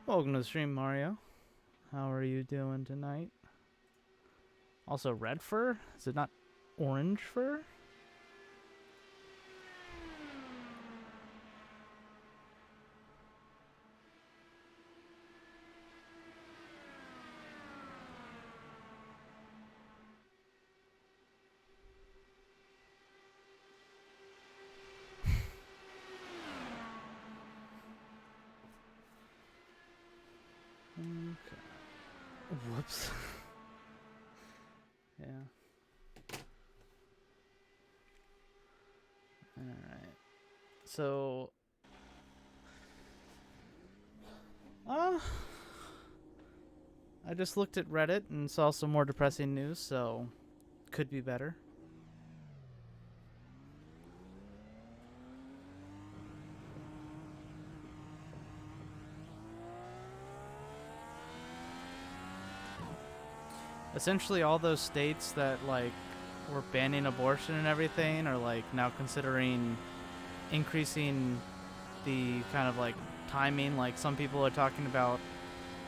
Welcome to the stream, Mario. How are you doing tonight? Also, red fur? Is it not orange fur? Okay. Whoops. Yeah. Alright. So... I just looked at Reddit and saw some more depressing news, so... Could be better. Essentially, all those states that, like, were banning abortion and everything are, like, now considering increasing the kind of, like, timing. Like, some people are talking about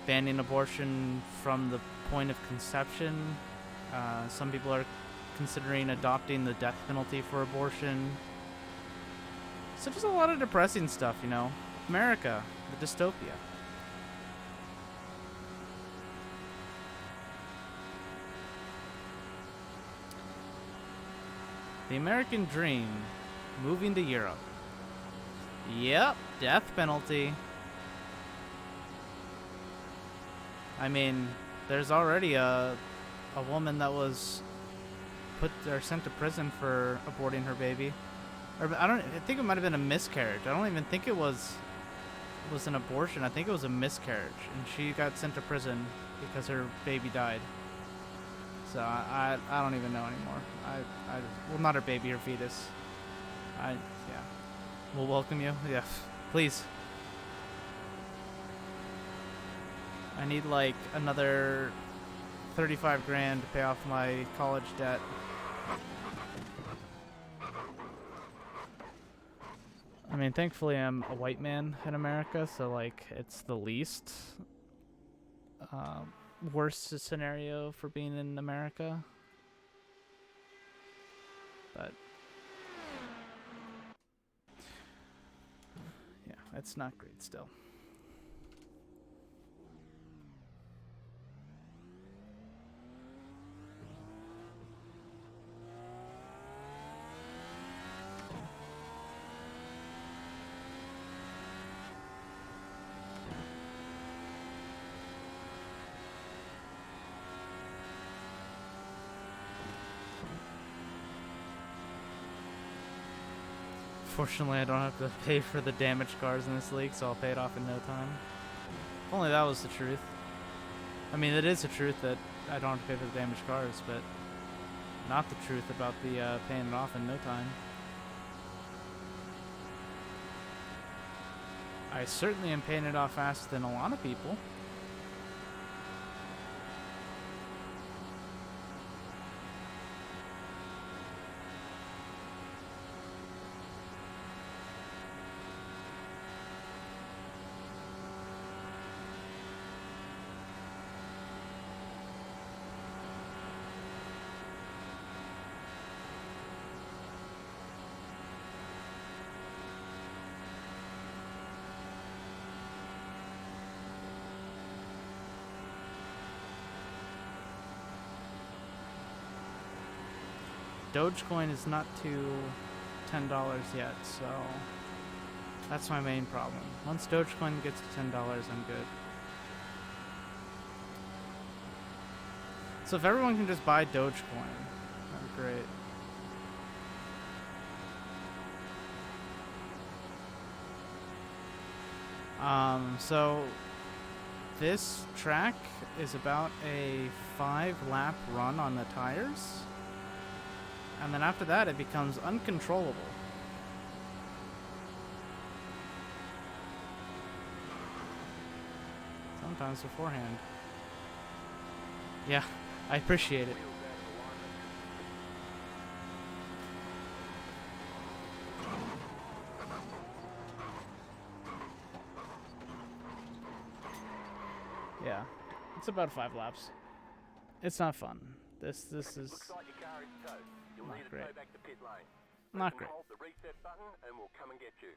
banning abortion from the point of conception. Some people are considering adopting the death penalty for abortion. So just a lot of depressing stuff, you know. America, the dystopia. The American dream, moving to Europe. Yep, death penalty. I mean, there's already a woman that was put or sent to prison for aborting her baby. Or I think it might have been a miscarriage. I don't even think it was an abortion. I think it was a miscarriage, and she got sent to prison because her baby died. So I don't even know anymore. Well, not her baby, her fetus. Yeah. We'll welcome you. Yeah, please. I need like another 35 grand to pay off my college debt. I mean, thankfully I'm a white man in America, so like it's the least worst scenario for being in America. But yeah, it's not great still. Fortunately, I don't have to pay for the damaged cars in this league, so I'll pay it off in no time. If only that was the truth. I mean, it is the truth that I don't have to pay for the damaged cars, but not the truth about the paying it off in no time. I certainly am paying it off faster than a lot of people. Dogecoin is not to $10 yet, so that's my main problem. Once Dogecoin gets to $10, I'm good. So if everyone can just buy Dogecoin, that'd be great. So this track is about a 5-lap run on the tires. And then after that, it becomes uncontrollable. Sometimes beforehand. Yeah, I appreciate it. Yeah, it's about 5 laps. It's not fun. This is Looks like your car is toast. You'll not need to great. go back to pit lane. Not Press and great. hold the reset button and we'll come and get you.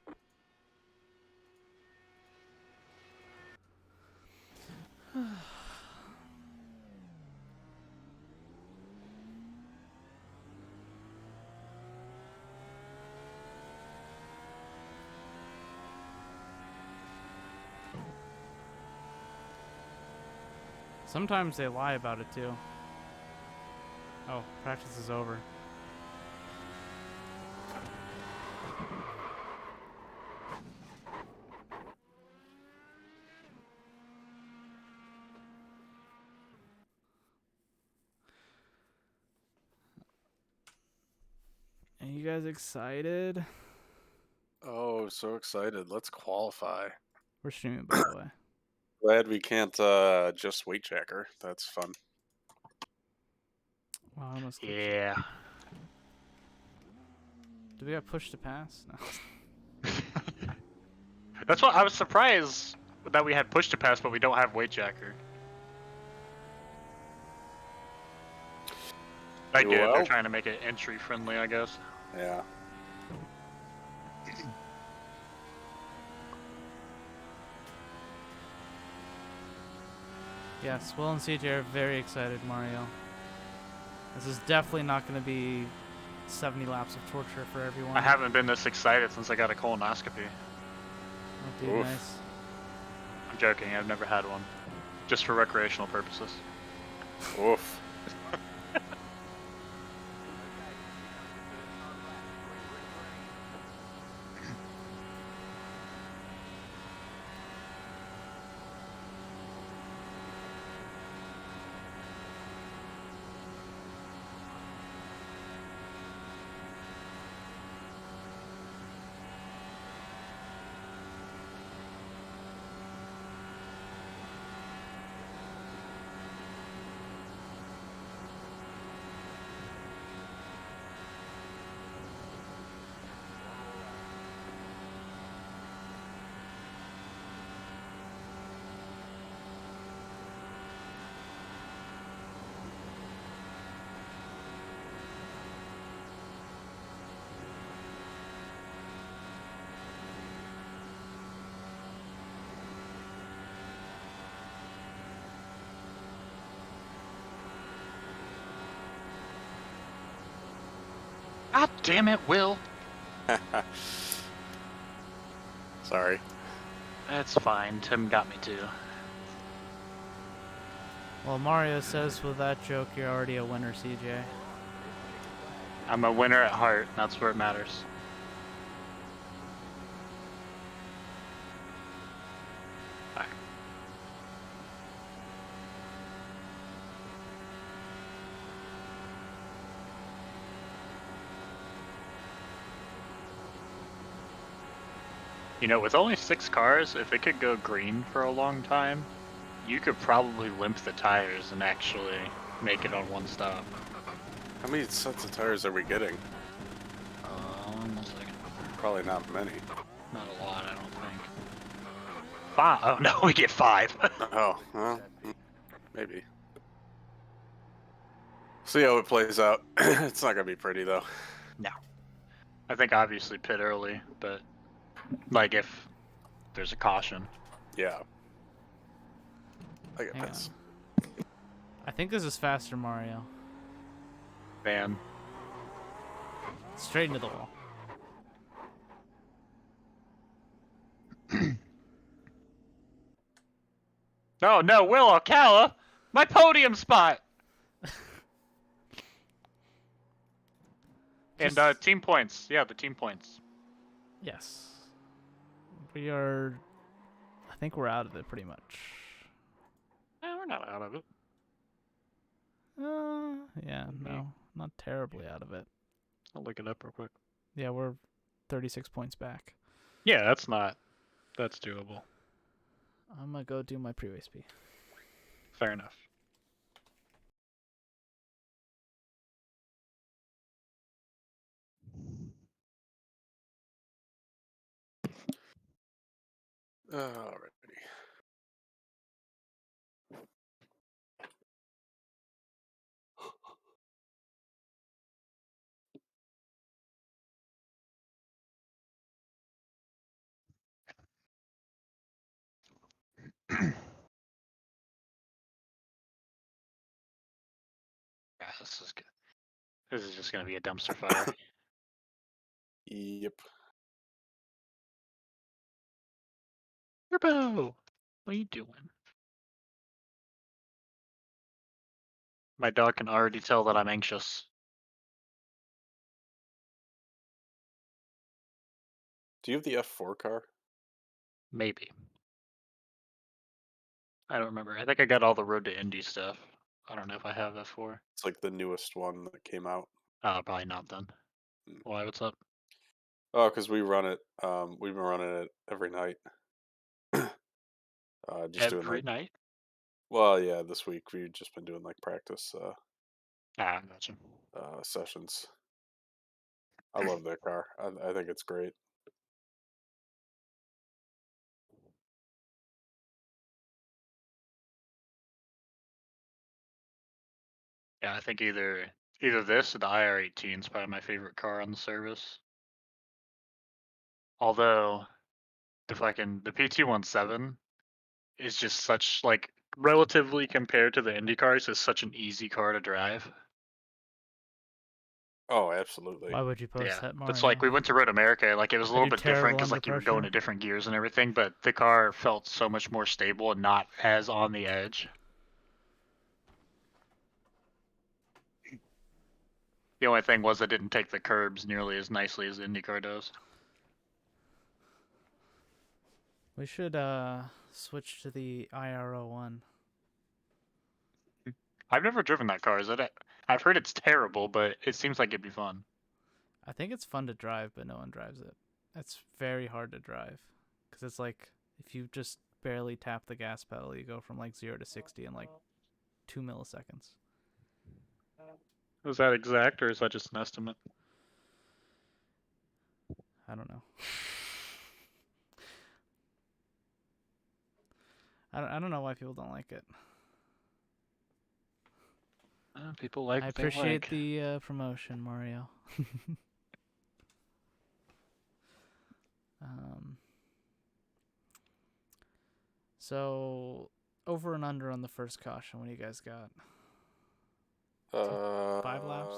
Sometimes they lie about it too. Oh, practice is over. Are you guys excited? Oh, so excited. Let's qualify. We're streaming, by the way. Glad we can't just weight checker. That's fun. Wow, I almost clicked. Yeah. Do we have push to pass? No. That's what I was surprised that we had push to pass, but we don't have weight jacker. I did. Well- They're trying to make it entry friendly, I guess. Yeah. Yes, Will and CJ are very excited, Mario. This is definitely not going to be 70 laps of torture for everyone. I haven't been this excited since I got a colonoscopy. Oh, dude, Oof. nice. I'm joking. I've never had one. Just for recreational purposes. Oof. God damn it, Will. Sorry. That's fine. Tim got me too. Well, Mario says with that joke, you're already a winner, CJ. I'm a winner at heart. That's where it matters. Bye. You know, with only 6 cars, if it could go green for a long time, you could probably limp the tires and actually make it on one stop. How many sets of tires are we getting? 1 second. Probably not many. Not a lot, I don't think. 5. Oh no, we get 5. Oh, well, maybe. See how it plays out. It's not gonna be pretty though. No. I think obviously pit early, but like if there's a caution. Yeah. I get Hang this. on. I think this is faster, Mario. Van. Straight into the wall. No, Will Ocala! My podium spot! And team points. Yeah, the team points. Yes. We are... I think we're out of it pretty much. We're not out of it. Yeah, no. Not terribly out of it. I'll look it up real quick. Yeah, we're 36 points back. Yeah, that's doable. I'm gonna go do my pre-race pee. Fair enough. Alrighty. This is just gonna be a dumpster fire. Yep. Turbo, what are you doing? My dog can already tell that I'm anxious. Do you have the F4 car? Maybe. I don't remember. I think I got all the Road to Indy stuff. I don't know if I have F4. It's like the newest one that came out. Probably not then. Mm. Why? What's up? Oh, because we run it. We've been running it every night. Just doing Every like, night? well, yeah, this week we've just been doing like practice Gotcha. sessions. I love that car. I think it's great. Yeah, I think either this or the IR13 is probably my favorite car on the service. Although the PT17 is just such like relatively compared to the Indy cars is such an easy car to drive. Oh, absolutely. Why would you post Yeah, that, Mario? it's like we went to Road America. Like it was a I little do bit different terrible because under like you were going pressure. to different gears and everything, but the car felt so much more stable and not as on the edge. The only thing was I didn't take the curbs nearly as nicely as the IndyCar does. We should switch to the IR01. I've never driven that car. Is it? I've heard it's terrible, but it seems like it'd be fun. I think it's fun to drive, but no one drives it. It's very hard to drive because it's like if you just barely tap the gas pedal, you go from like 0 to 60 in like 2 milliseconds. Is that exact or is that just an estimate? I don't know. I don't know why people don't like it. People like I what they appreciate like. the promotion, Mario. So over and under on the first caution. What do you guys got? 5 laps?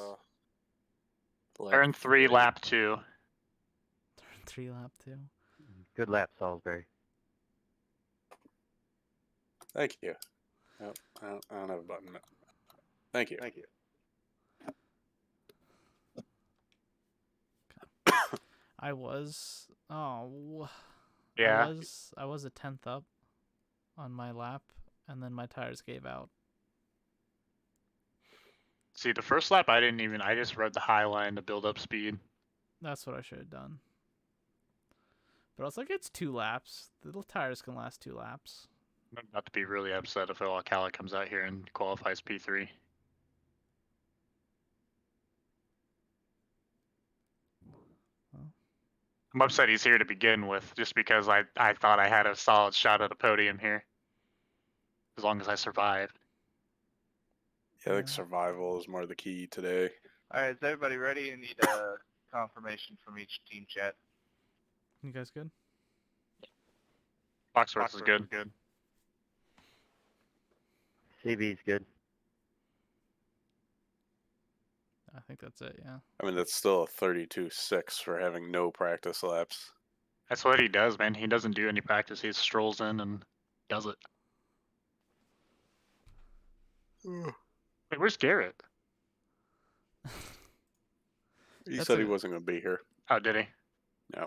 Turn 3, lap 2. 3 lap 2. Good lap, Salisbury. Thank you. Nope, I don't have a button. Thank you. Thank you. I was Yeah. I was a 10th up on my lap, and then my tires gave out. See, the first lap I just rode the high line to build up speed. That's what I should have done. But I was like, it's 2 laps. The little tires can last 2 laps. Not to be really upset if Alcala comes out here and qualifies P3. Well. I'm upset he's here to begin with, just because I thought I had a solid shot at a podium here. As long as I survived. Yeah, I think survival is more the key today. All right, is everybody ready? I need a confirmation from each team chat. You guys good? Foxworth is good. CB's good. I think that's it, yeah. I mean, that's still a 32.6 for having no practice laps. That's what he does, man. He doesn't do any practice. He strolls in and does it. Wait, where's Garrett? He That's said he a- wasn't going to be here. Oh, did he? No.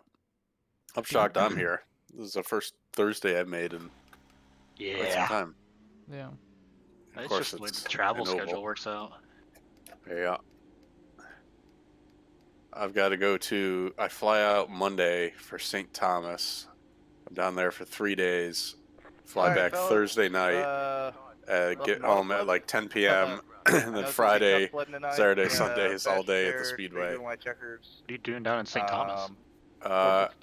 I'm shocked I'm here. This is the first Thursday I've made in quite some time. Yeah. Of It's course, just the way it's the travel an oval. schedule works out. Yeah. I've got to go to, I fly out Monday for St. Thomas. I'm down there for 3 days. Fly All right, back fellas, Thursday night. Get home at like 10 p.m. and then Friday, Saturday, Sundays, all day at the Speedway. What are you doing down in St. Thomas?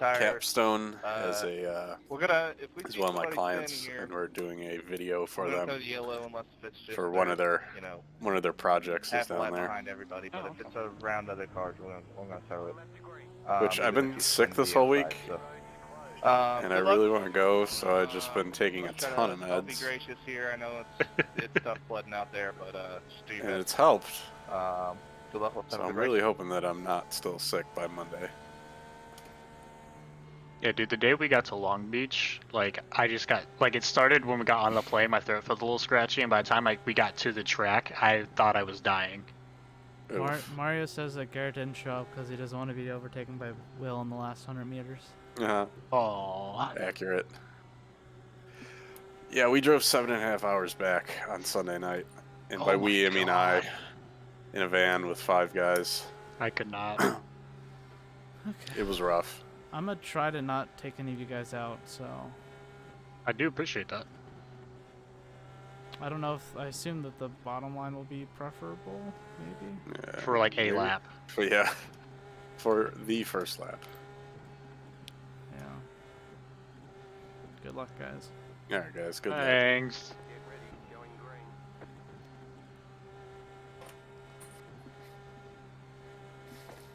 Capstone as a we're gonna, if we is see one of my somebody clients, standing here, and we're doing a video for we're gonna them go yellow unless if it's just for one of their projects is half a down lap there. behind everybody. But Oh, if it's around other cars, we're gonna throw it. Which I've even been if sick it's this on whole the week, inside, and I really want to go, so I've just been taking a ton of I'll be meds, gracious here. I know it's tough flooding out there, but just do your and best. it's helped. Good luck with So them. I'm really hoping that I'm not still sick by Monday. Yeah, dude, the day we got to Long Beach, like, I just got, like, it started when we got on the plane, my throat felt a little scratchy, and by the time we got to the track, I thought I was dying. Oof. Mario says that Garrett didn't show up because he doesn't want to be overtaken by Will in the last 100 meters. Oh. Accurate. Yeah, we drove 7.5 hours back on Sunday night. And by we, I mean I. In a van with 5 guys. I could not. Okay. It was rough. I'm going to try to not take any of you guys out, so... I do appreciate that. I don't know if... I assume that the bottom line will be preferable, maybe? Yeah, For like a maybe. lap. But yeah. For the first lap. Yeah. Good luck, guys. Alright guys, good luck. Thanks. Get ready, going green.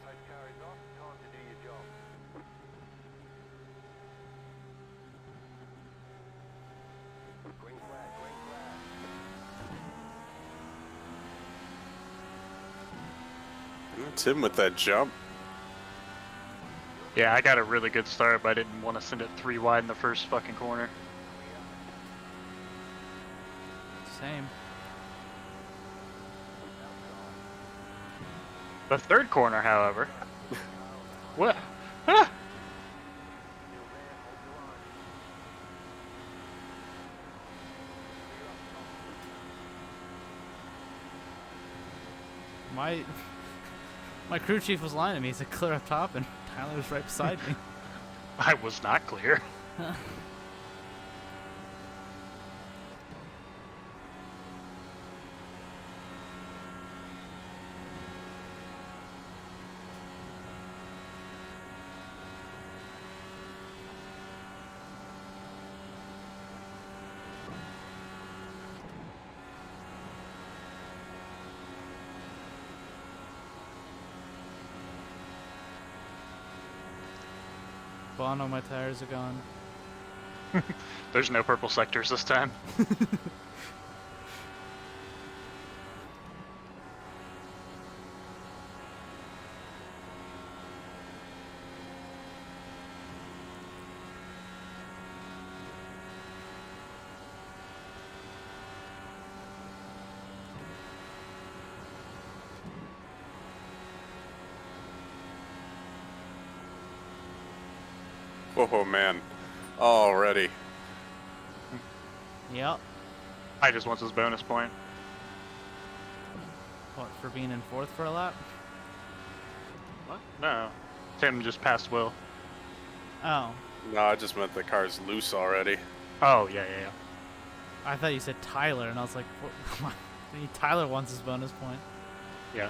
Post car is off, time to do your job. Green flag, green flag. Tim with that jump. Yeah, I got a really good start, but I didn't want to send it 3 wide in the first fucking corner. Same. The third corner, however. What? Ah! My crew chief was lying to me. He said clear up top, and Tyler was right beside me. I was not clear. Bono, my tires are gone. There's no purple sectors this time. Oh man. Already. Yep. I just want this bonus point. What, for being in 4th for a lap? What? No. Tim just passed Will. Oh. No, I just meant the car's loose already. Oh, yeah. I thought you said Tyler, and I was like, what? Tyler wants his bonus point. Yeah.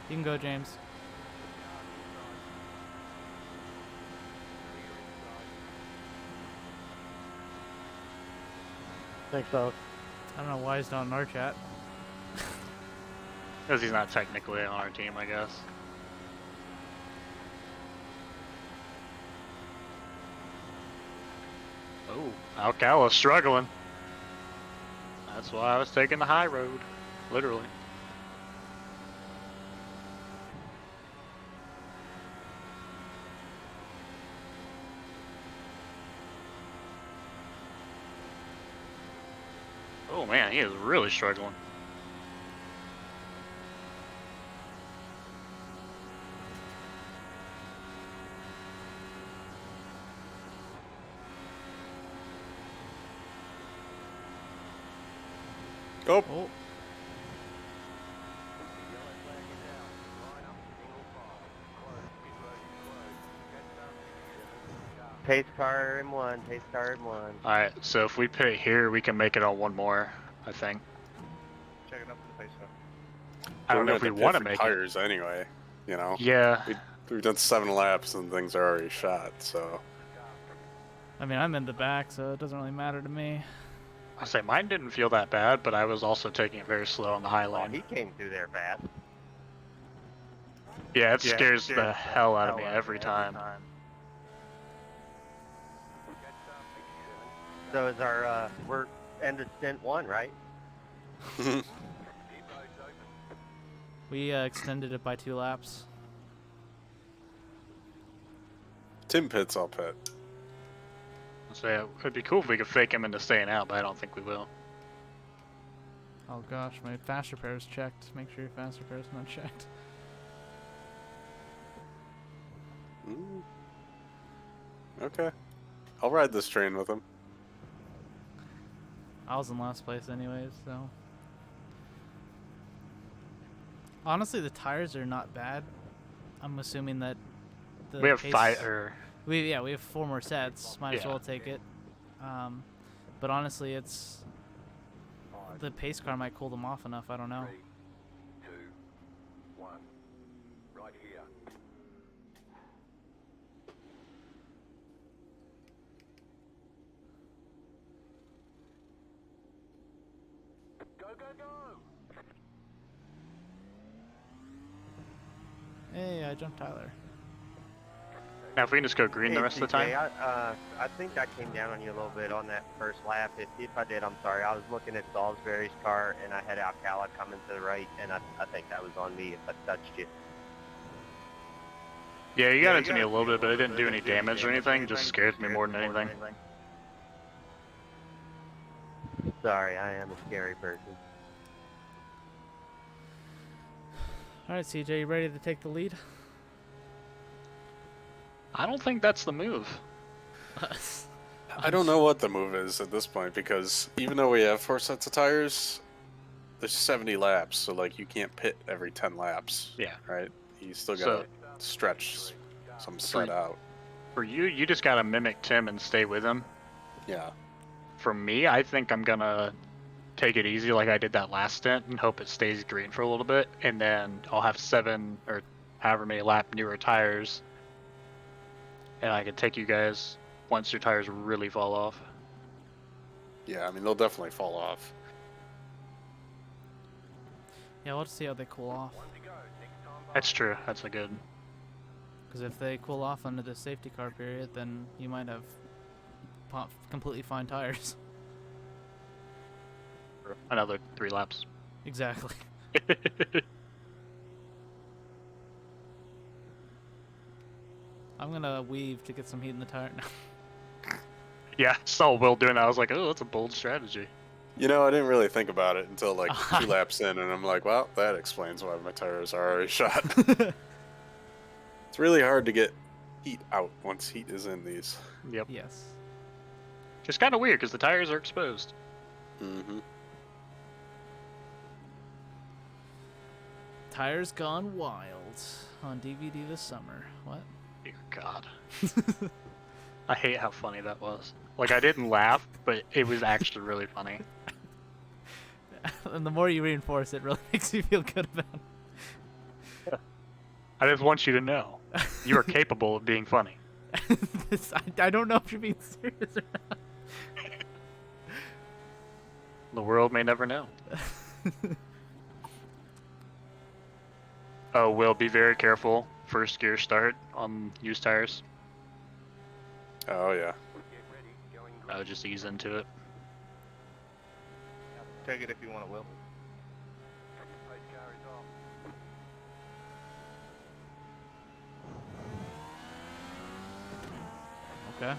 You can go, James. Thanks, folks. I don't know why he's not in our chat. Because he's not technically on our team, I guess. Oh, Alcala's struggling. That's why I was taking the high road. Literally. Oh man, he is really struggling. Oh. Oh. Pace car M1, pace car M1. Alright, so if we pit here, we can make it on one more, I think. Checking up the pace car. I don't know if we want to make it. tires anyway, you know. Yeah. We've done 7 laps and things are already shot, so. I mean, I'm in the back, so it doesn't really matter to me. I say mine didn't feel that bad, but I was also taking it very slow on the high Oh, lane. he came through there fast. Yeah, it scares the hell out of me every time. So is our, we're end of stint 1, right? We extended it by 2 laps. Tim pits, I'll pit. So it'd be cool if we could fake him into staying out, but I don't think we will. Oh gosh, my fast repair is checked. Make sure your fast repair is not checked. Okay. I'll ride this train with him. I was in last place anyways, so. Honestly, the tires are not bad. I'm assuming that the We have pace- 5 or we have 4 more sets. Might as Yeah. well take it. But honestly, it's the pace car might cool them off enough. I don't know. 3, 2, 1. Right here. Go, go, go! Hey, I jumped Tyler. now if we can just go green Hey, the rest of the CJ, time. I think I came down on you a little bit on that first lap. If I did, I'm sorry. I was looking at Salisbury's car, and I had Alcala coming to the right, and I think that was on me if I touched you. Yeah, you got into me a little bit, but it didn't do any damage or anything. Just scared me more than anything. Sorry, I am a scary person. Alright, CJ, you ready to take the lead? I don't think that's the move. I don't know what the move is at this point because even though we have 4 sets of tires, there's 70 laps, so like you can't pit every 10 laps. Yeah. Right? You still So- gotta stretch some set out. For you, you just gotta mimic Tim and stay with him. Yeah. For me, I think I'm gonna take it easy like I did that last stint and hope it stays green for a little bit, and then I'll have 7 or however many lap newer tires, and I can take you guys once your tires really fall off. Yeah, I mean they'll definitely fall off. Yeah, we'll just see how they cool off. That's true. That's a good. Because if they cool off under the safety car period, then you might have completely fine tires. Another 3 laps. Exactly. I'm gonna weave to get some heat in the tire. No. Yeah, I saw Will doing that. I was like, oh, that's a bold strategy. You know, I didn't really think about it until like 2 laps in, and I'm like, well, that explains why my tires are already shot. It's really hard to get heat out once heat is in these. Yep. Yes. Just kind of weird because the tires are exposed. Mm-hmm. Tires Gone Wild on DVD this summer. What? Dear God. I hate how funny that was. Like, I didn't laugh, but it was actually really funny. And the more you reinforce it, really makes me feel good about it. I just want you to know you are capable of being funny. I don't know if you're being serious or not. The world may never know. Oh, Will, be very careful. First gear start on used tires. Oh yeah. Oh, just ease into it. Take it if you want it, Will. Okay.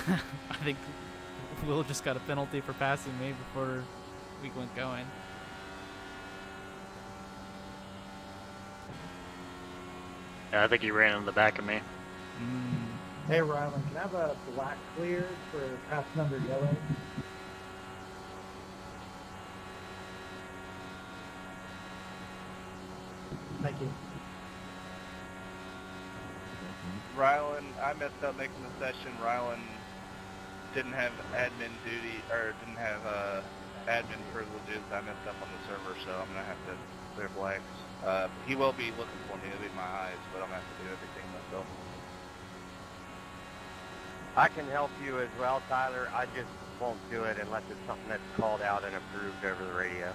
I think Will just got a penalty for passing me before we went going. Yeah, I think he ran in the back of me. Hey Rylan, can I have a black clear for pass number yellow? Thank you. Rylan, I messed up making the session. Rylan didn't have admin duty, or didn't have admin privileges. I messed up on the server, so I'm gonna have to clear blanks. He will be looking for me. It'll be my eyes, but I'm gonna have to do everything myself. I can help you as well, Tyler. I just won't do it unless it's something that's called out and approved over the radio.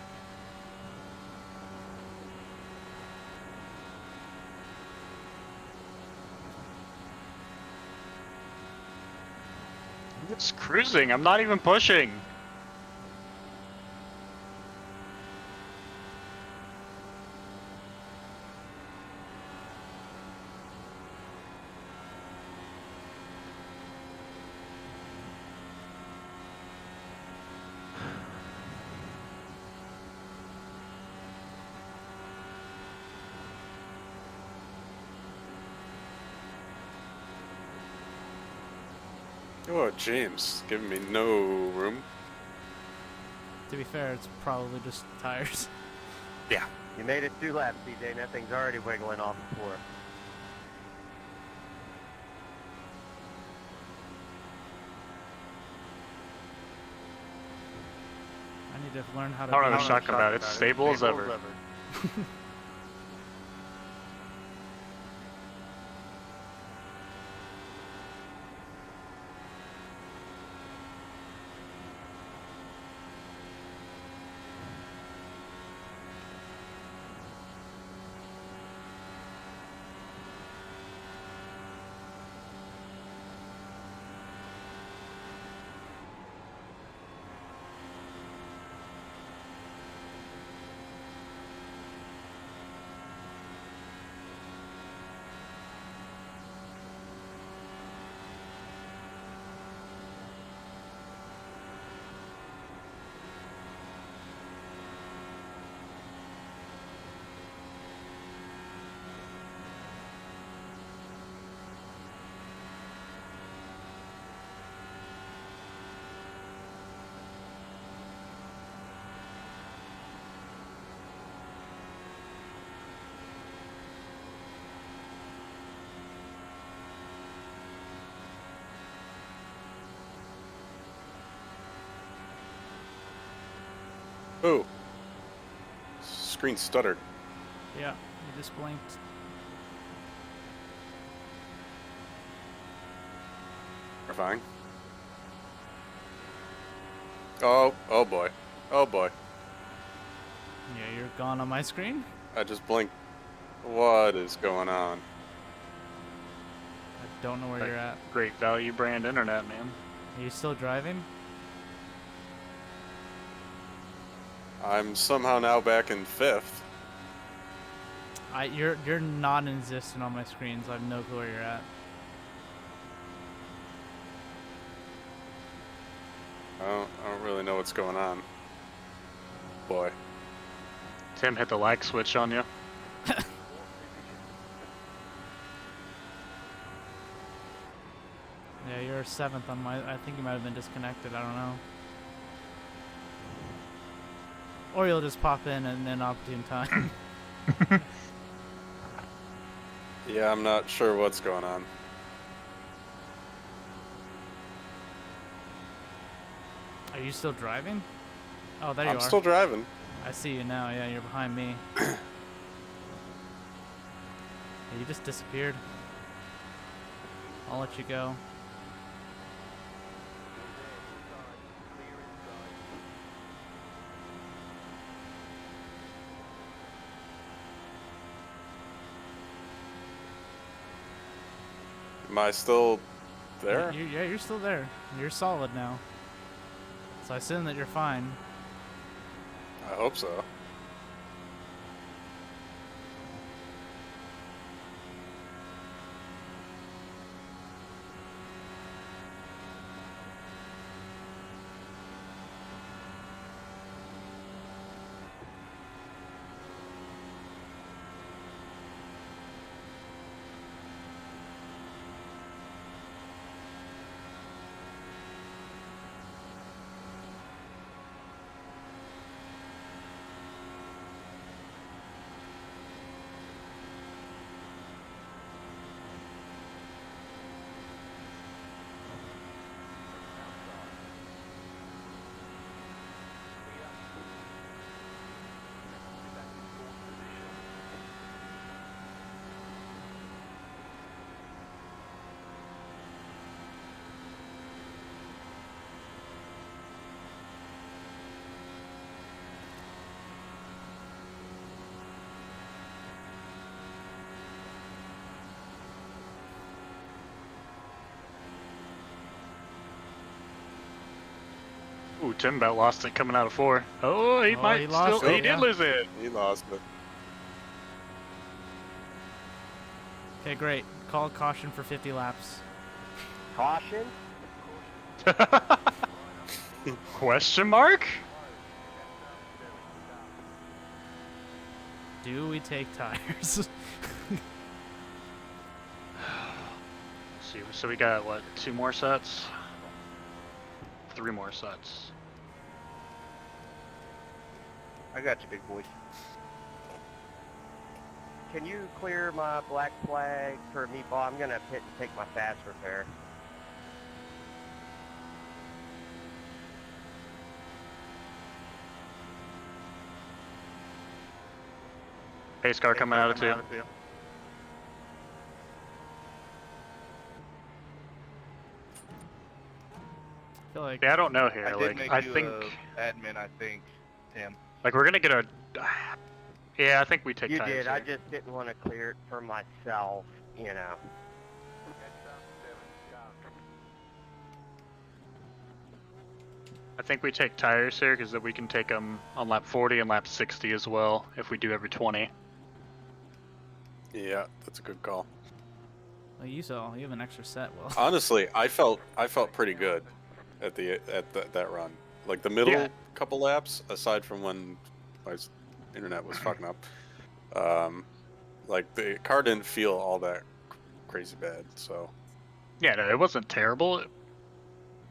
It's cruising. I'm not even pushing. Oh, James, giving me no room. To be fair, it's probably just tires. You made it 2 laps, CJ, and that thing's already wiggling off the floor. I need to learn how to. I don't know be- what shotgun about. It's stable as ever. Oh, screen stuttered. Yeah, you just blinked. Terrifying. Oh boy. Oh boy. Yeah, you're gone on my screen. I just blinked. What is going on? I don't know where you're at. Great value brand internet, man. Are you still driving? I'm somehow now back in 5th. You're non-existent on my screen, so I have no clue where you're at. I don't really know what's going on. Boy. Tim hit the lag switch on you. Yeah, you're 7th on my. I think you might have been disconnected. I don't know. Or you'll just pop in at an opportune time. Yeah, I'm not sure what's going on. Are you still driving? Oh, there you I'm are. still driving. I see you now. Yeah, you're behind me. Yeah, you just disappeared. I'll let you go. Am I still there? Yeah, you're still there. You're solid now. So I assume that you're fine. I hope so. Ooh, Tim about lost it coming out of 4. Oh, he Oh, might he lost still. it, He yeah. did lose it. He lost it. Okay, great. Call caution for 50 laps. Caution. Question mark? Do we take tires? See, so we got what? 2 more sets? 3 more sets. I got you, big boy. Can you clear my black flag for Meatball? I'm gonna pit and take my fast repair. Pace car coming out of 2. I feel like Yeah, I don't know here. I did Like, make I you think, admin, I think, Tim. like, we're gonna get a. Yeah, I think we take You tires did. I here. just didn't want to clear it for myself, you know. I think we take tires here because then we can take them on lap 40 and lap 60 as well if we do every 20. Yeah, that's a good call. well, you have an extra set, Will. Honestly, I felt pretty good at that run. Like the middle Yeah. couple laps, aside from when my internet was fucking up. Like the car didn't feel all that crazy bad. So Yeah, no, it wasn't terrible,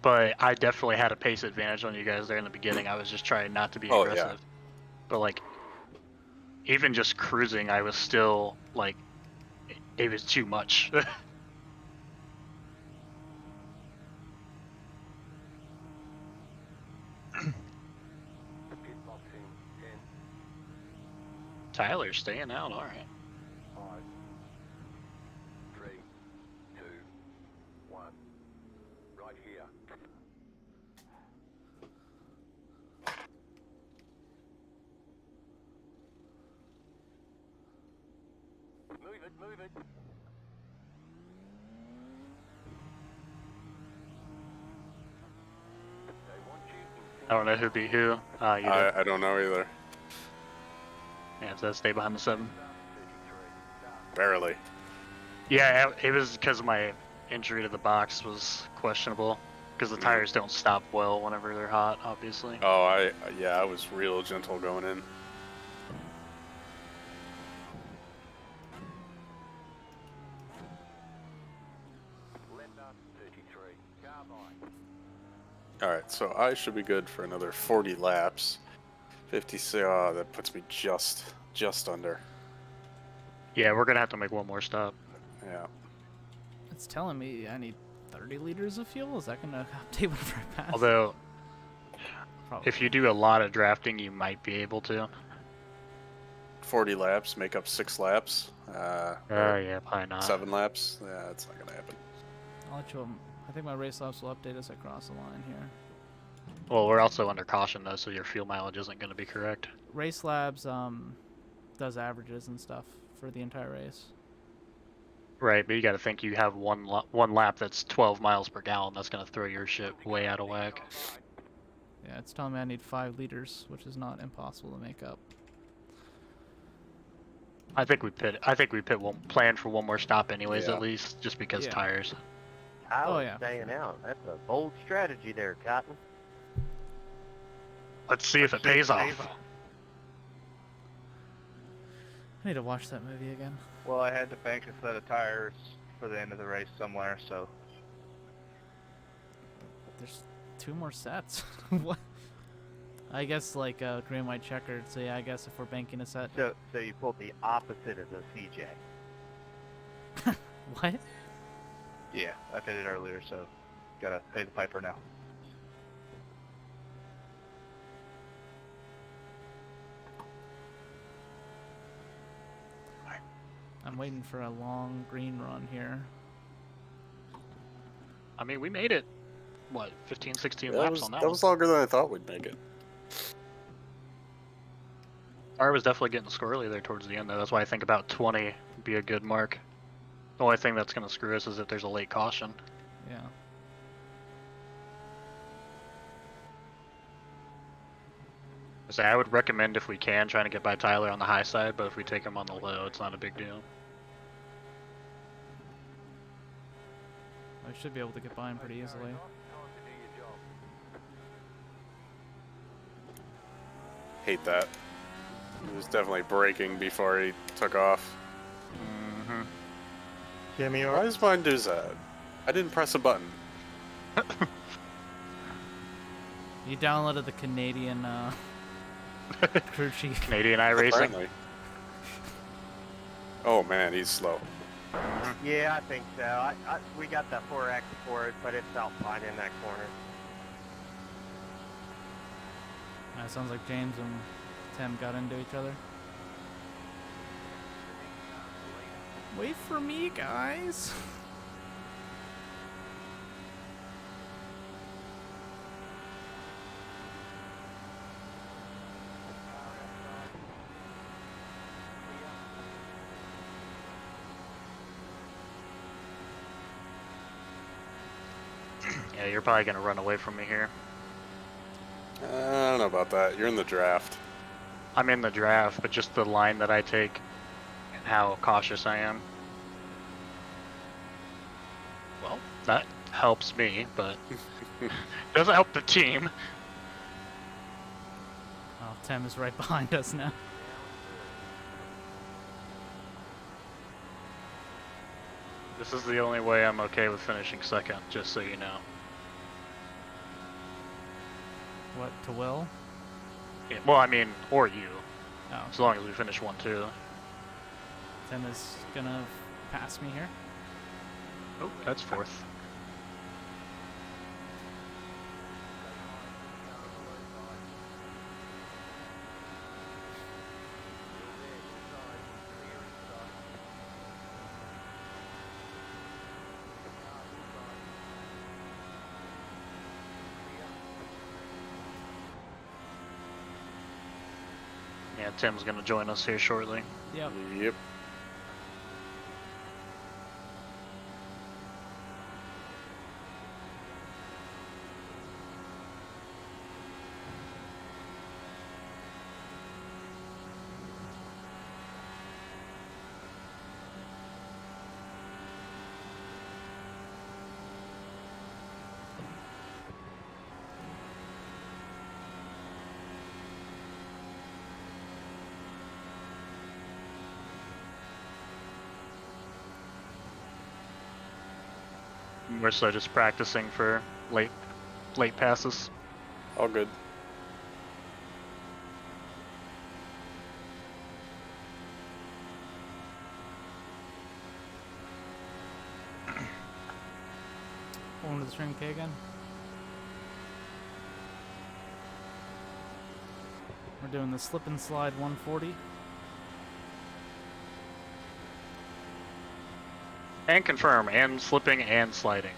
but I definitely had a pace advantage on you guys there in the beginning. I was just trying not to be Oh, yeah. aggressive. But like, even just cruising, I was still like, it was too much. Tyler's staying out, all right. 5, 3, 2, 1. Right here. Move it, move it. They want you in I don't know who beat who. You did. I don't know either. Yeah, so stay behind the 7. 33. Barely. Yeah, it was because my injury to the box was questionable. Because the tires don't stop well whenever they're hot, obviously. Oh, I was real gentle going in. Lender 33. Carbine. All right, so I should be good for another 40 laps. 56. Oh, that puts me just under. Yeah, we're gonna have to make one more stop. Yeah. It's telling me I need 30 liters of fuel. Is that gonna update whenever I pass? Although, Probably. if you do a lot of drafting, you might be able to. 40 laps make up 6 laps. Or Yeah, probably not. 7 laps. Yeah, that's not gonna happen. I'll let you. I think my race laps will update as I cross the line here. Well, we're also under caution though, so your fuel mileage isn't going to be correct. Race Labs does averages and stuff for the entire race. Right, but you got to think you have one lap that's 12 miles per gallon. That's going to throw your shit way out of whack. Yeah, it's telling me I need 5 liters, which is not impossible to make up. I think we pit. Plan for one more stop anyways, Yeah. at least, just because Yeah. tires. I Oh, was yeah. staying out. That's a bold strategy there, Cotton. Let's see if it pays off. I need to watch that movie again. Well, I had to bank a set of tires for the end of the race somewhere, so There's 2 more sets. What? I guess like green, white, checkered. So yeah, I guess if we're banking a set. So you pulled the opposite of the CJ. What? yeah, I did it earlier, so gotta pay the piper now. I'm waiting for a long green run here. I mean, we made it. What, 15, 16 That laps was, on that that one? was longer than I thought we'd make it. I was definitely getting squirrely there towards the end, though. That's why I think about 20 would be a good mark. The only thing that's going to screw us is if there's a late caution. Yeah. So I would recommend, if we can, trying to get by Tyler on the high side, but if we take him on the low, it's not a big deal. I should be able to get by him pretty easily. Hate that. He was definitely braking before he took off. Mm-hmm. Jimmy, Why does mine do that? I didn't press a button. You downloaded the Canadian crew chief. Canadian iRacing. Apparently. Oh man, he's slow. Yeah, I think so. We got the 4X for it, but it felt fine in that corner. It sounds like James and Tim got into each other. Wait for me, guys. Yeah, you're probably gonna run away from me here. I don't know about that. You're in the draft. I'm in the draft, but just the line that I take and how cautious I am. Well, that helps me, but doesn't help the team. Oh, Tim is right behind us now. This is the only way I'm okay with finishing second, just so you know. What, to Will? Yeah, well, I mean, or you, Oh, as long as we finish 1-2. Tim is gonna pass me here. Oh, that's fourth. Yeah, Tim's gonna join us here shortly. Yep. Yep. We're so just practicing for late passes. All good. Going to the string K again. We're doing the slip and slide 140. And confirm, and slipping and sliding.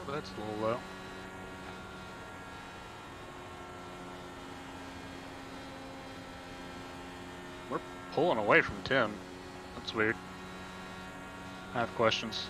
Oh, that's a little low. We're pulling away from Tim. That's weird. I have questions.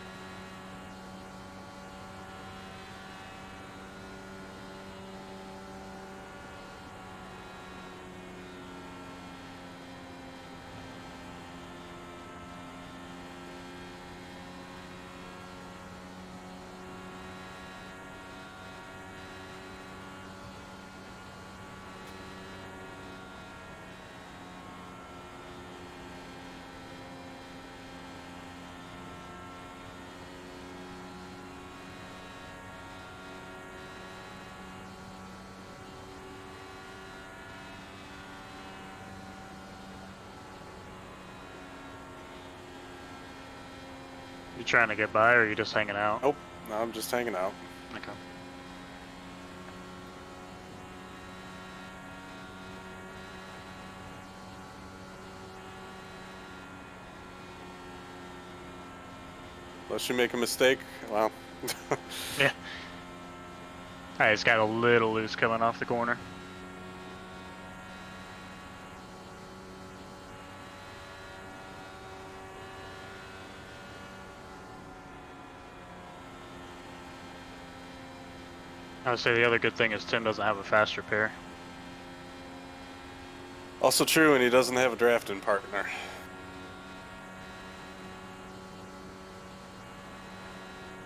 trying to get by, or are you just hanging out? Nope. No, I'm just hanging out. Okay. Unless you make a mistake, well. Yeah. I just got a little loose coming off the corner. I would say the other good thing is Tim doesn't have a fast repair. Also true, and he doesn't have a drafting partner.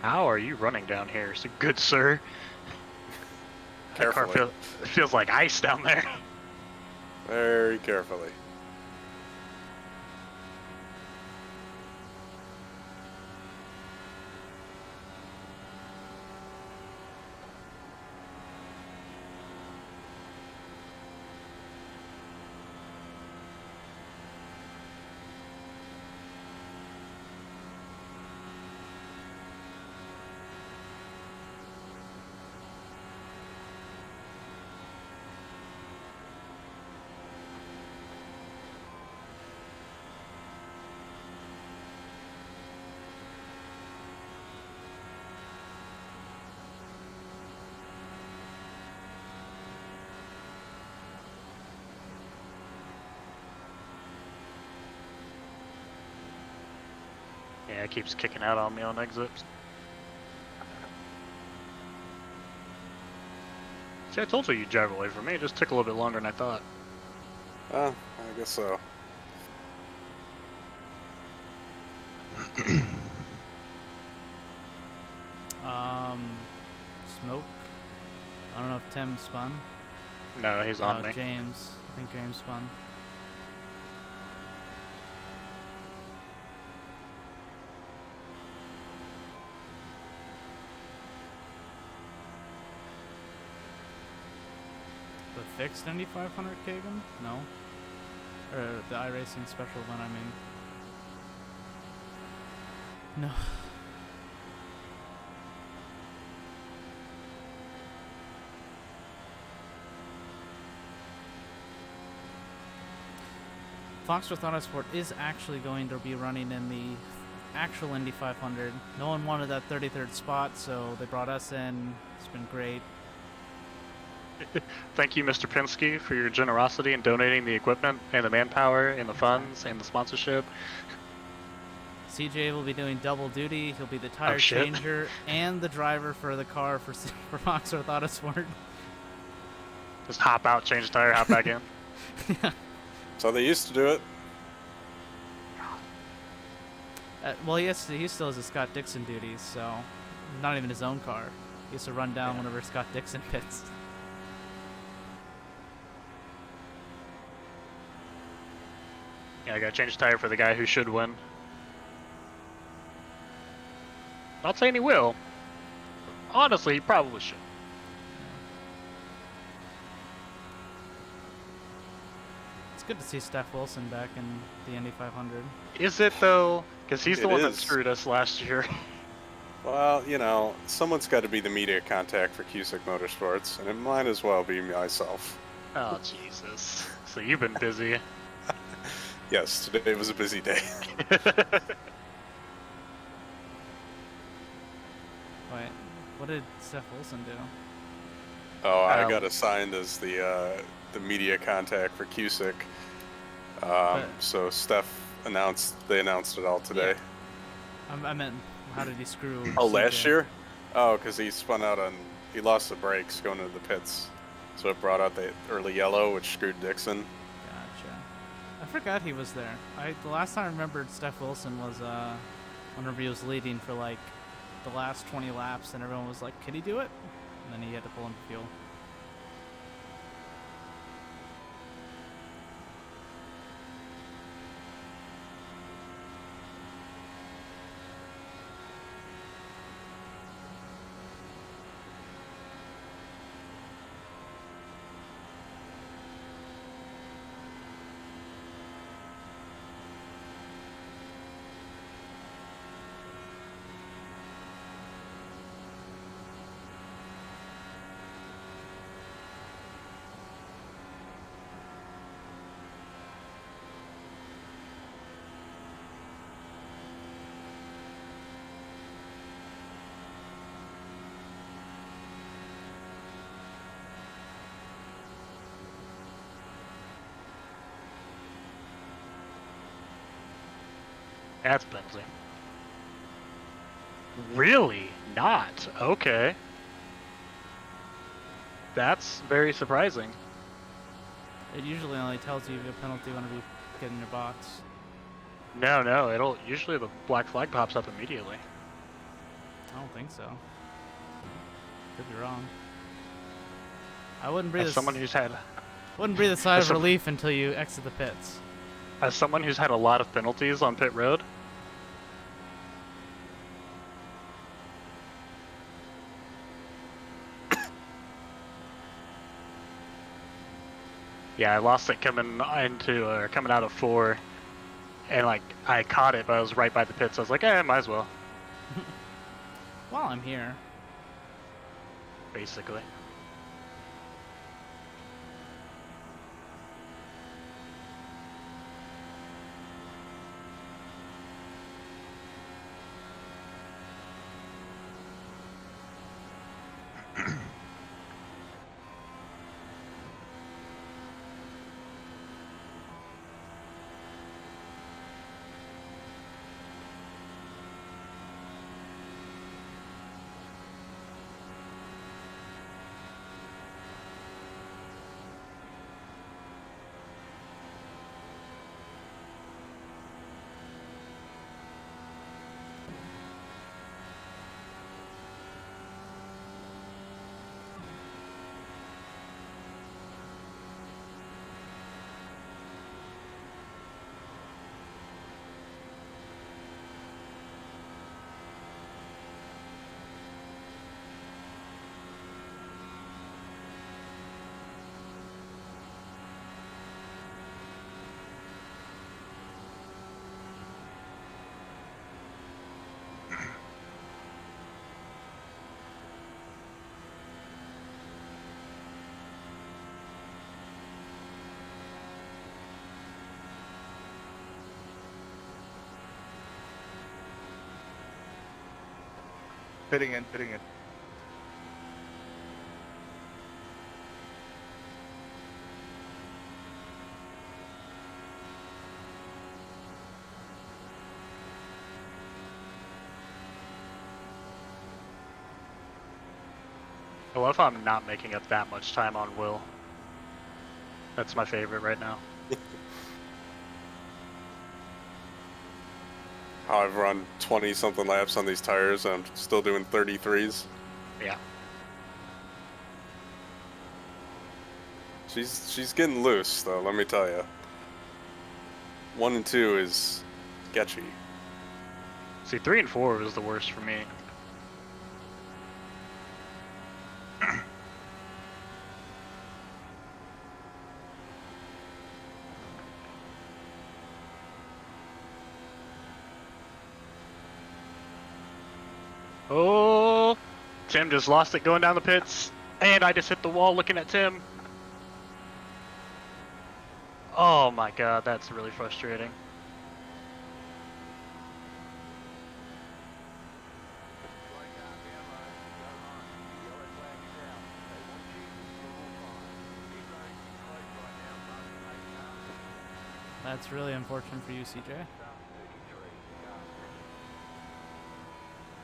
How are you running down here? So good, sir. That car Carefully. feels like ice down there. Very carefully. Yeah, it keeps kicking out on me on exits. See, I told you you'd drive away from me. It just took a little bit longer than I thought. I guess so. Smoke. I don't know if Tim spun. No, he's on me. James. I think James spun. The fixed Indy 500 Kagan? No. Or the iRacing special one, I mean. No. Foxworth Autosport is actually going to be running in the actual Indy 500. No one wanted that 33rd spot, so they brought us in. It's been great. Thank you, Mr. Pinsky, for your generosity in donating the equipment and the manpower and the funds and the sponsorship. CJ will be doing double duty. He'll be the tire shit. changer and the driver for the car for Foxworth Autosport. Just hop out, change the tire, hop back in. So they used to do it. Well, he still has his Scott Dixon duties, so not even his own car. He has to run down whenever Scott Dixon pits. Yeah, I gotta change the tire for the guy who should win. Not saying he will. Honestly, he probably should. It's good to see Steph Wilson back in the Indy 500. Is it though? Because he's the It one that is. screwed us last year. Well, you know, someone's got to be the media contact for Cusick Motorsports, and it might as well be myself. Oh, Jesus. So you've been busy. Yes, today was a busy day. Wait, what did Steph Wilson do? Oh, I Um, got assigned as the media contact for Cusick. So Steph they announced it all today. I meant, how did he screw? Oh, CJ? last year? Oh, because he spun out he lost the brakes going into the pits. So it brought out the early yellow, which screwed Dixon. Gotcha. I forgot he was there. The last time I remembered Steph Wilson was whenever he was leading for like the last 20 laps, and everyone was like, "Can he do it?" And then he had to pull into fuel. That's penalty. Really? Not? Okay. That's very surprising. It usually only tells you a penalty whenever you get in your box. No, it'll usually the black flag pops up immediately. I don't think so. Could be wrong. I wouldn't breathe. As someone who's had Wouldn't breathe a sigh as of some- relief until you exit the pits. as someone who's had a lot of penalties on pit road, yeah, I lost it coming out of 4, and like I caught it, but I was right by the pits. I was like, might as well, While I'm here. basically. Fitting in, fitting in. What if I'm not making up that much time on Will? That's my favorite right now. I've run 20 something laps on these tires and I'm still doing 33s. Yeah. She's getting loose though, let me tell you. 1 and 2 is sketchy. See, 3 and 4 was the worst for me. Oh, Tim just lost it going down the pits, and I just hit the wall looking at Tim. Oh my god, that's really frustrating. That's really unfortunate for you, CJ.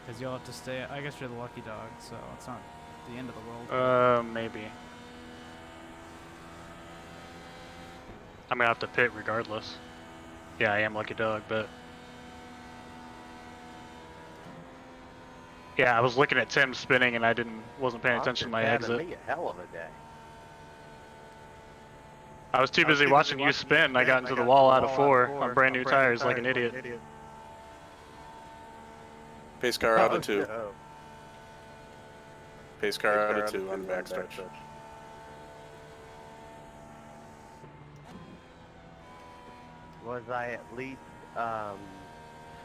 Because you'll have to stay. I guess you're the lucky dog, so it's not the end of the world. Maybe. I'm gonna have to pit regardless. Yeah, I am lucky dog, but yeah, I was looking at Tim spinning and I wasn't paying attention to my exit. Me a hell of a day. I was too busy watching you spin. I got into the wall out of 4 on brand new tires like an idiot. Pace car out of 2. No. Pace car out of 2 on the backstretch. Was I at least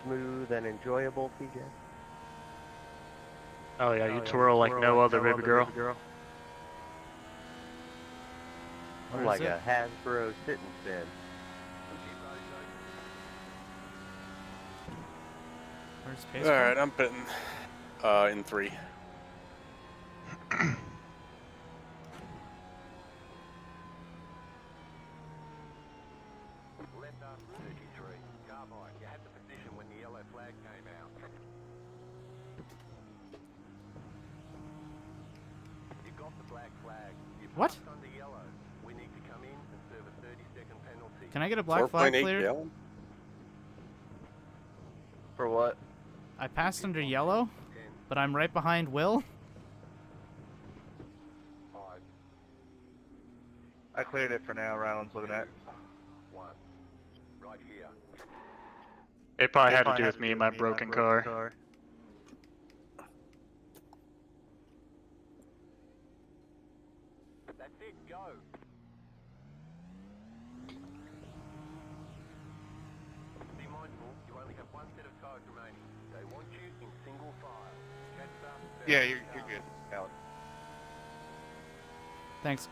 smooth and enjoyable, TJ? Oh yeah, you twirl like no other, baby girl. I'm Where like is a Hasbro sit and spin. Where's Pace? Alright, I'm pitting in 3. Left after 33. Carbine, you had the position when yellow flag came out. You got the black flag. You What? passed under yellow. We need to come in and serve a 30-second penalty. Can I get a black flag 4.8 cleared? gallon? For what? I passed under yellow, 10, but I'm right behind Will. 5, I cleared it for now. Ryland's looking at. 1. Right here. It probably had to do with me and my broken car. That's it. Go. Be mindful. You only have one set of tires remaining. They want you in single file. Catch up. Yeah, you're good, Alex. Thanks.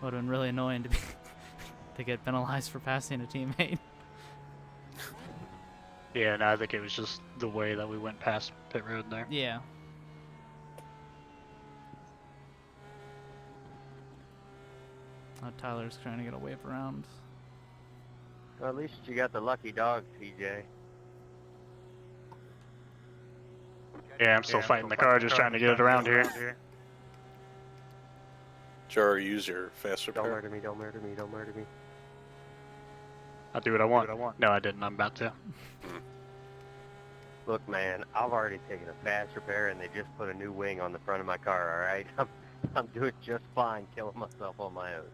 Would have been really annoying to be to get penalized for passing a teammate. Yeah, and I think it was just the way that we went past pit road there. Yeah. Oh, Tyler's trying to get a wave around. Well, at least you got the lucky dog, TJ. Yeah, I'm still fighting the car, just trying to get it around here. Jar, use your fast Don't repair. murder me, don't murder me, don't murder me. I'll do what I want. No, I didn't. I'm about to. Look, man, I've already taken a fast repair and they just put a new wing on the front of my car, alright? I'm doing just fine killing myself on my own.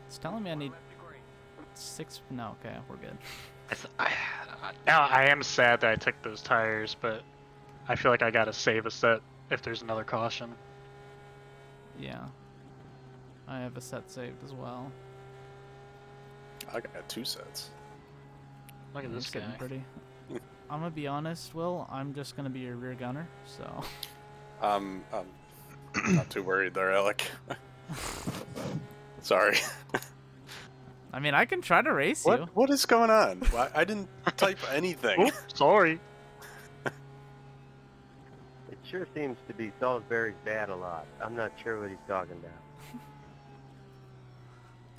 It's telling me I need 6. No, okay, we're good. Now, I am sad that I took those tires, but I feel like I gotta save a set if there's another caution. Yeah. I have a set saved as well. I got 2 sets. Look at He's this getting guy. pretty. I'm gonna be honest, Will. I'm just gonna be your rear gunner, so. I'm not too worried there, Alec. Sorry. I mean, I can try to race you. What is going on? I didn't type anything. Oops, sorry. It sure seems to be Salisbury's bad a lot. I'm not sure what he's talking about.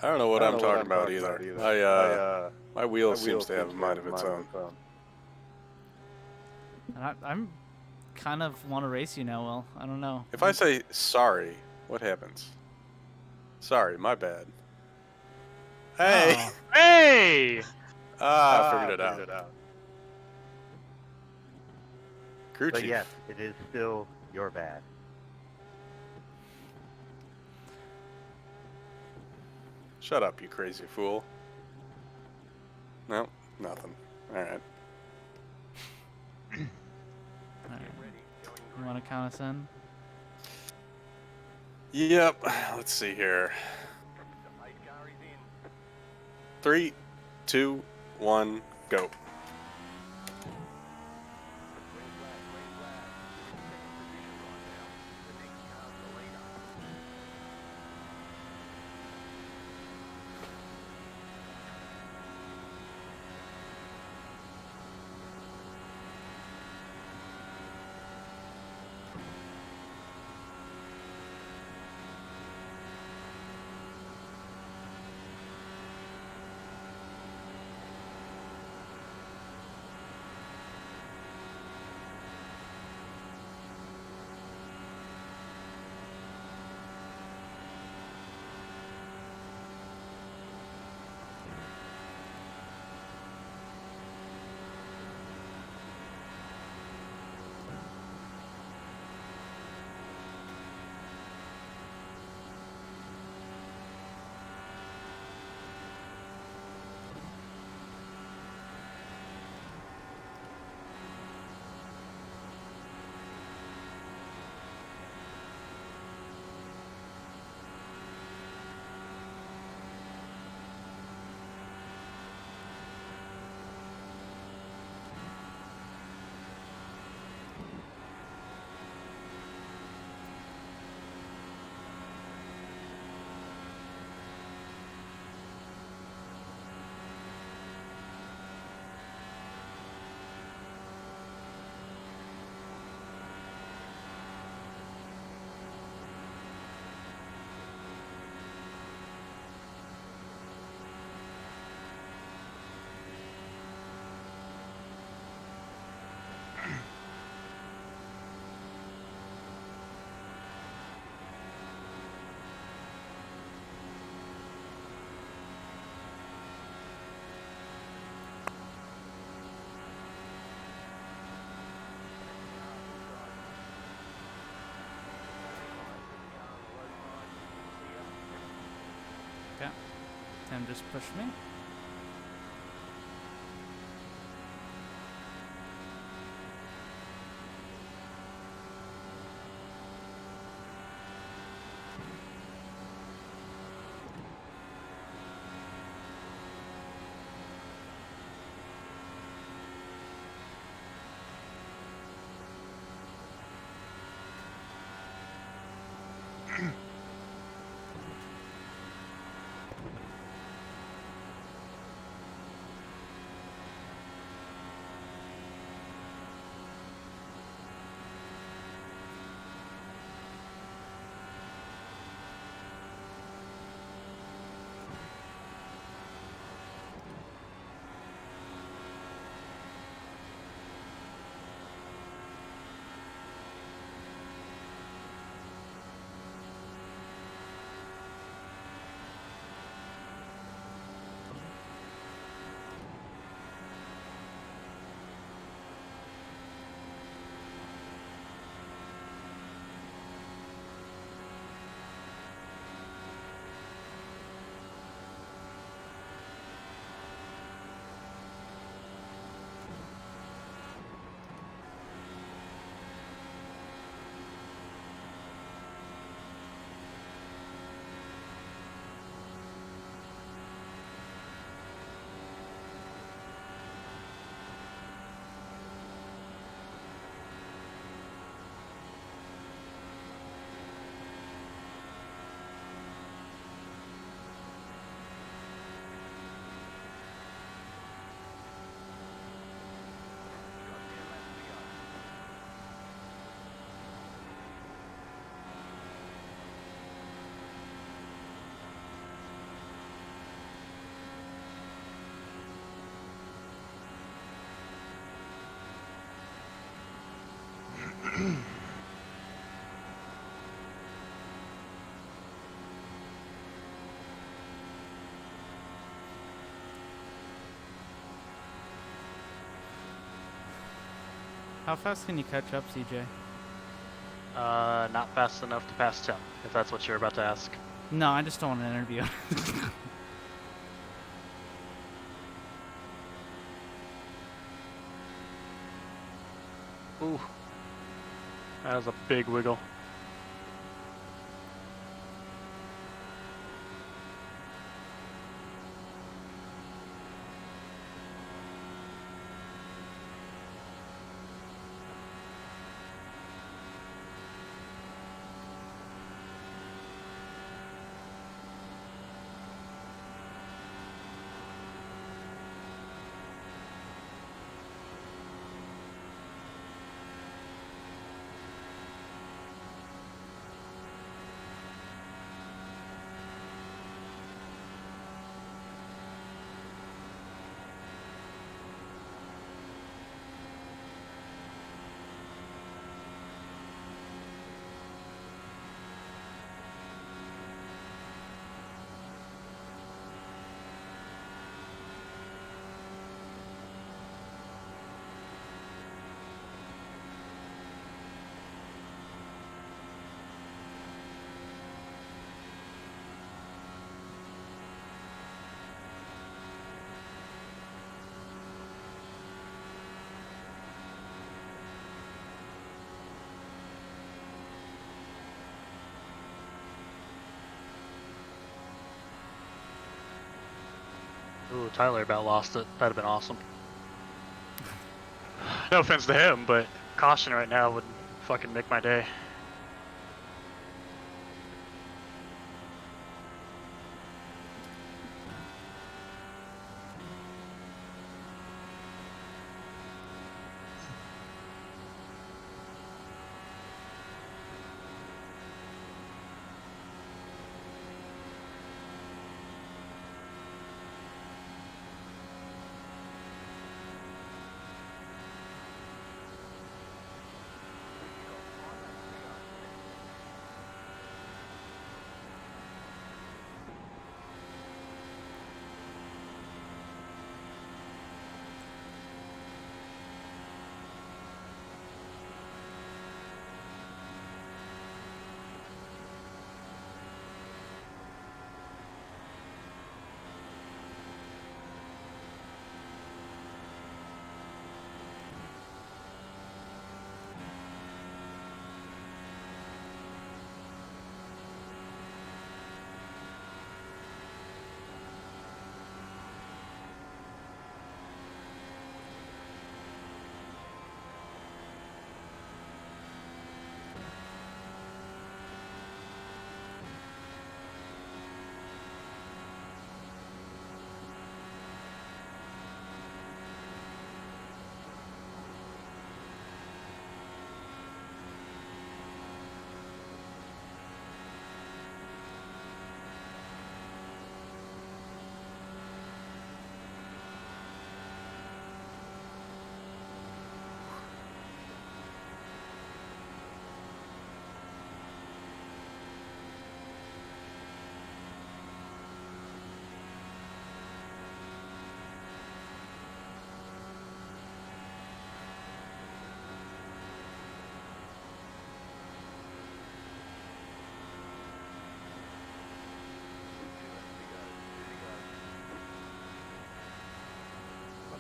I don't know what I'm talking about either. My wheel seems to have a mind of its own. And I'm kind of want to race you now, Will. I don't know. If I say sorry, what happens? Sorry, my bad. Hey! Oh. Hey! I figured it out. Crew But chief. yes, it is still your bad. Shut up, you crazy fool. No, nothing. Alright. Alright. You want to count us in? Yep, let's see here. 3, 2, 1, go. Okay. Tim just pushed me. How fast can you catch up, CJ? Not fast enough to pass Tim, if that's what you're about to ask. No, I just don't want an interview. Ooh. That was a big wiggle. Ooh, Tyler about lost it. That'd have been awesome. No offense to him, but caution right now would fucking make my day.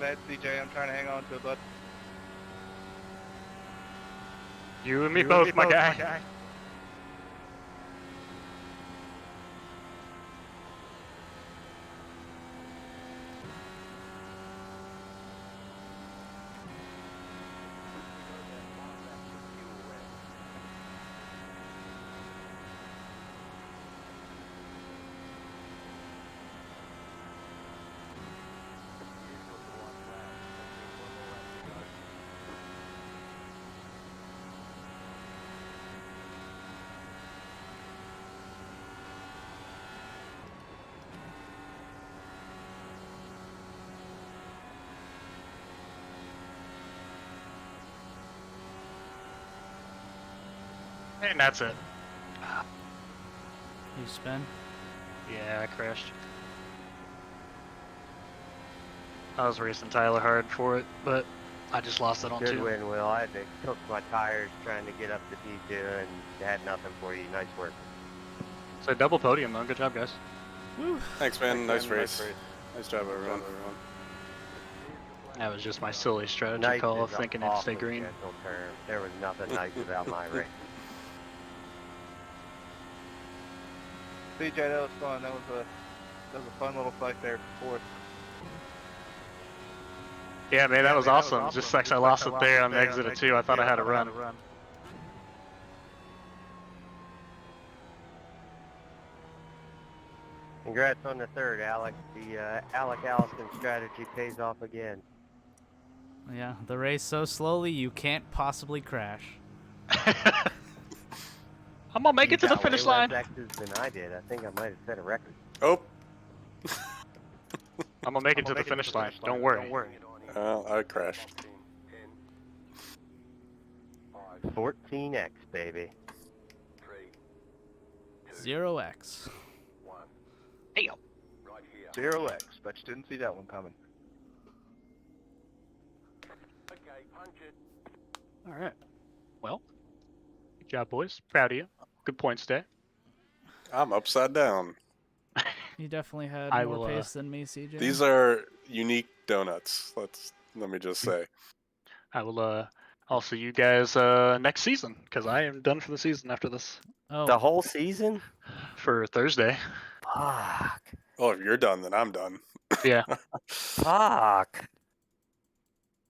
bad, CJ. I'm trying to hang on to it, bud. You and me both, my guy. And that's it. You spin. Yeah, I crashed. I was racing Tyler hard for it, but I just lost it on Good 2. win, Will. I had to cook my tires trying to get up to P2 and had nothing for you. Nice work. So double podium though. Good job, guys. Woo. Thanks, man. Nice race. Nice job, everyone. That was just my silly strategy Nice call is of an thinking it'd stay awfully green. gentle term. There was nothing nice about my race. CJ, that was fun. That was a fun little fight there for us. Yeah, man, that was awesome. Just sucks I lost it there on the exit of 2. I thought I had a run. Congrats on the third, Alex. The Alec Allison strategy pays off again. Yeah, the race so slowly you can't possibly crash. I'm gonna make You it to the got finish way less line. X's than I did. I think I might have set a record. Oh, I'm gonna make it to the finish line. Don't worry. well, I crashed. 14X, baby. 0x. Damn. Right here. 0x, but you didn't see that one coming. Okay, punch it. All right. Well, good job, boys. Proud of you. Good points today. I'm upside down. You definitely had I more will, pace than me, CJ. These are unique donuts. Let me just say. I will. I'll see you guys next season because I am done for the season after this. Oh, The whole season? For Thursday. Fuck. Oh, if you're done, then I'm done. Yeah. Fuck.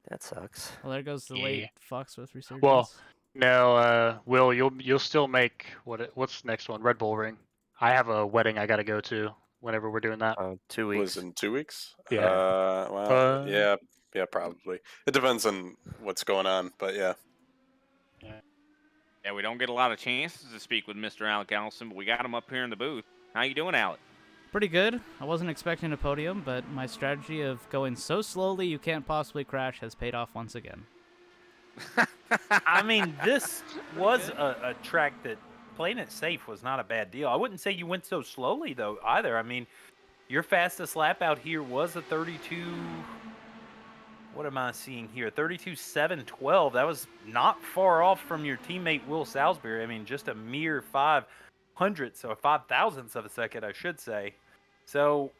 That sucks. well, there goes the Yeah. late Foxworth resurgence. Well, no, Will, you'll still make what's the next one? Red Bull Ring. I have a wedding I gotta go to whenever we're doing that. 2 Was weeks. in 2 weeks? Yeah. Well, yeah, probably. It depends on what's going on, but yeah. Yeah, we don't get a lot of chances to speak with Mr. Alec Allison, but we got him up here in the booth. How you doing, Alec? Pretty good. I wasn't expecting a podium, but my strategy of going so slowly you can't possibly crash has paid off once again. I mean, this was a track that playing it safe was not a bad deal. I wouldn't say you went so slowly, though, either. I mean, your fastest lap out here was a 32... What am I seeing here? 32.712. That was not far off from your teammate Will Salisbury. I mean, just a mere 500ths or 5,000ths of a second, I should say. So,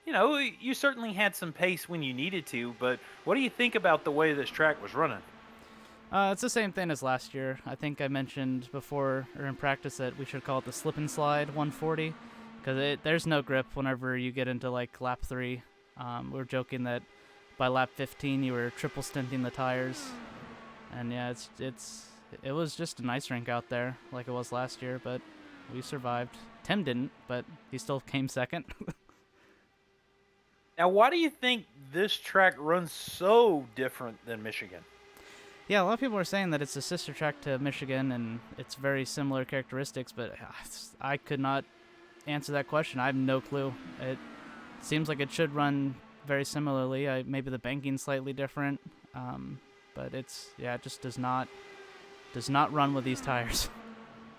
you know, you certainly had some pace when you needed to, but what do you think about the way this track was running? It's the same thing as last year. I think I mentioned before or in practice that we should call it the slip and slide 140 because there's no grip whenever you get into like lap 3. We're joking that by lap 15 you were triple stinting the tires, and yeah, it was just an ice rink out there like it was last year, but we survived. Tim didn't, but he still came second. Now, why do you think this track runs so different than Michigan? Yeah, a lot of people are saying that it's a sister track to Michigan and it's very similar characteristics, but I could not answer that question. I have no clue. It seems like it should run very similarly. Maybe the banking's slightly different, but it just does not run with these tires.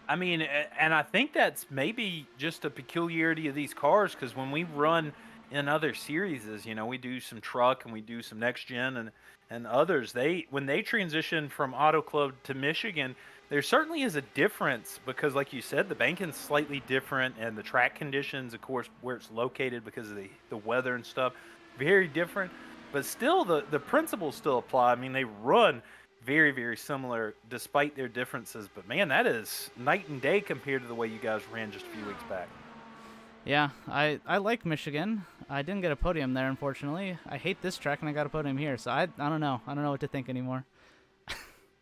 I mean, and I think that's maybe just a peculiarity of these cars, because when we run in other series, you know, we do some truck and we do some next gen and others, when they transition from Auto Club to Michigan, there certainly is a difference because, like you said, the banking's slightly different and the track conditions, of course, where it's located because of the weather and stuff, very different. but still the principles still apply. I mean, they run very, very similar despite their differences. But man, that is night and day compared to the way you guys ran just a few weeks back. Yeah, I like Michigan. I didn't get a podium there, unfortunately. I hate this track, and I got a podium here, so I don't know. I don't know what to think anymore.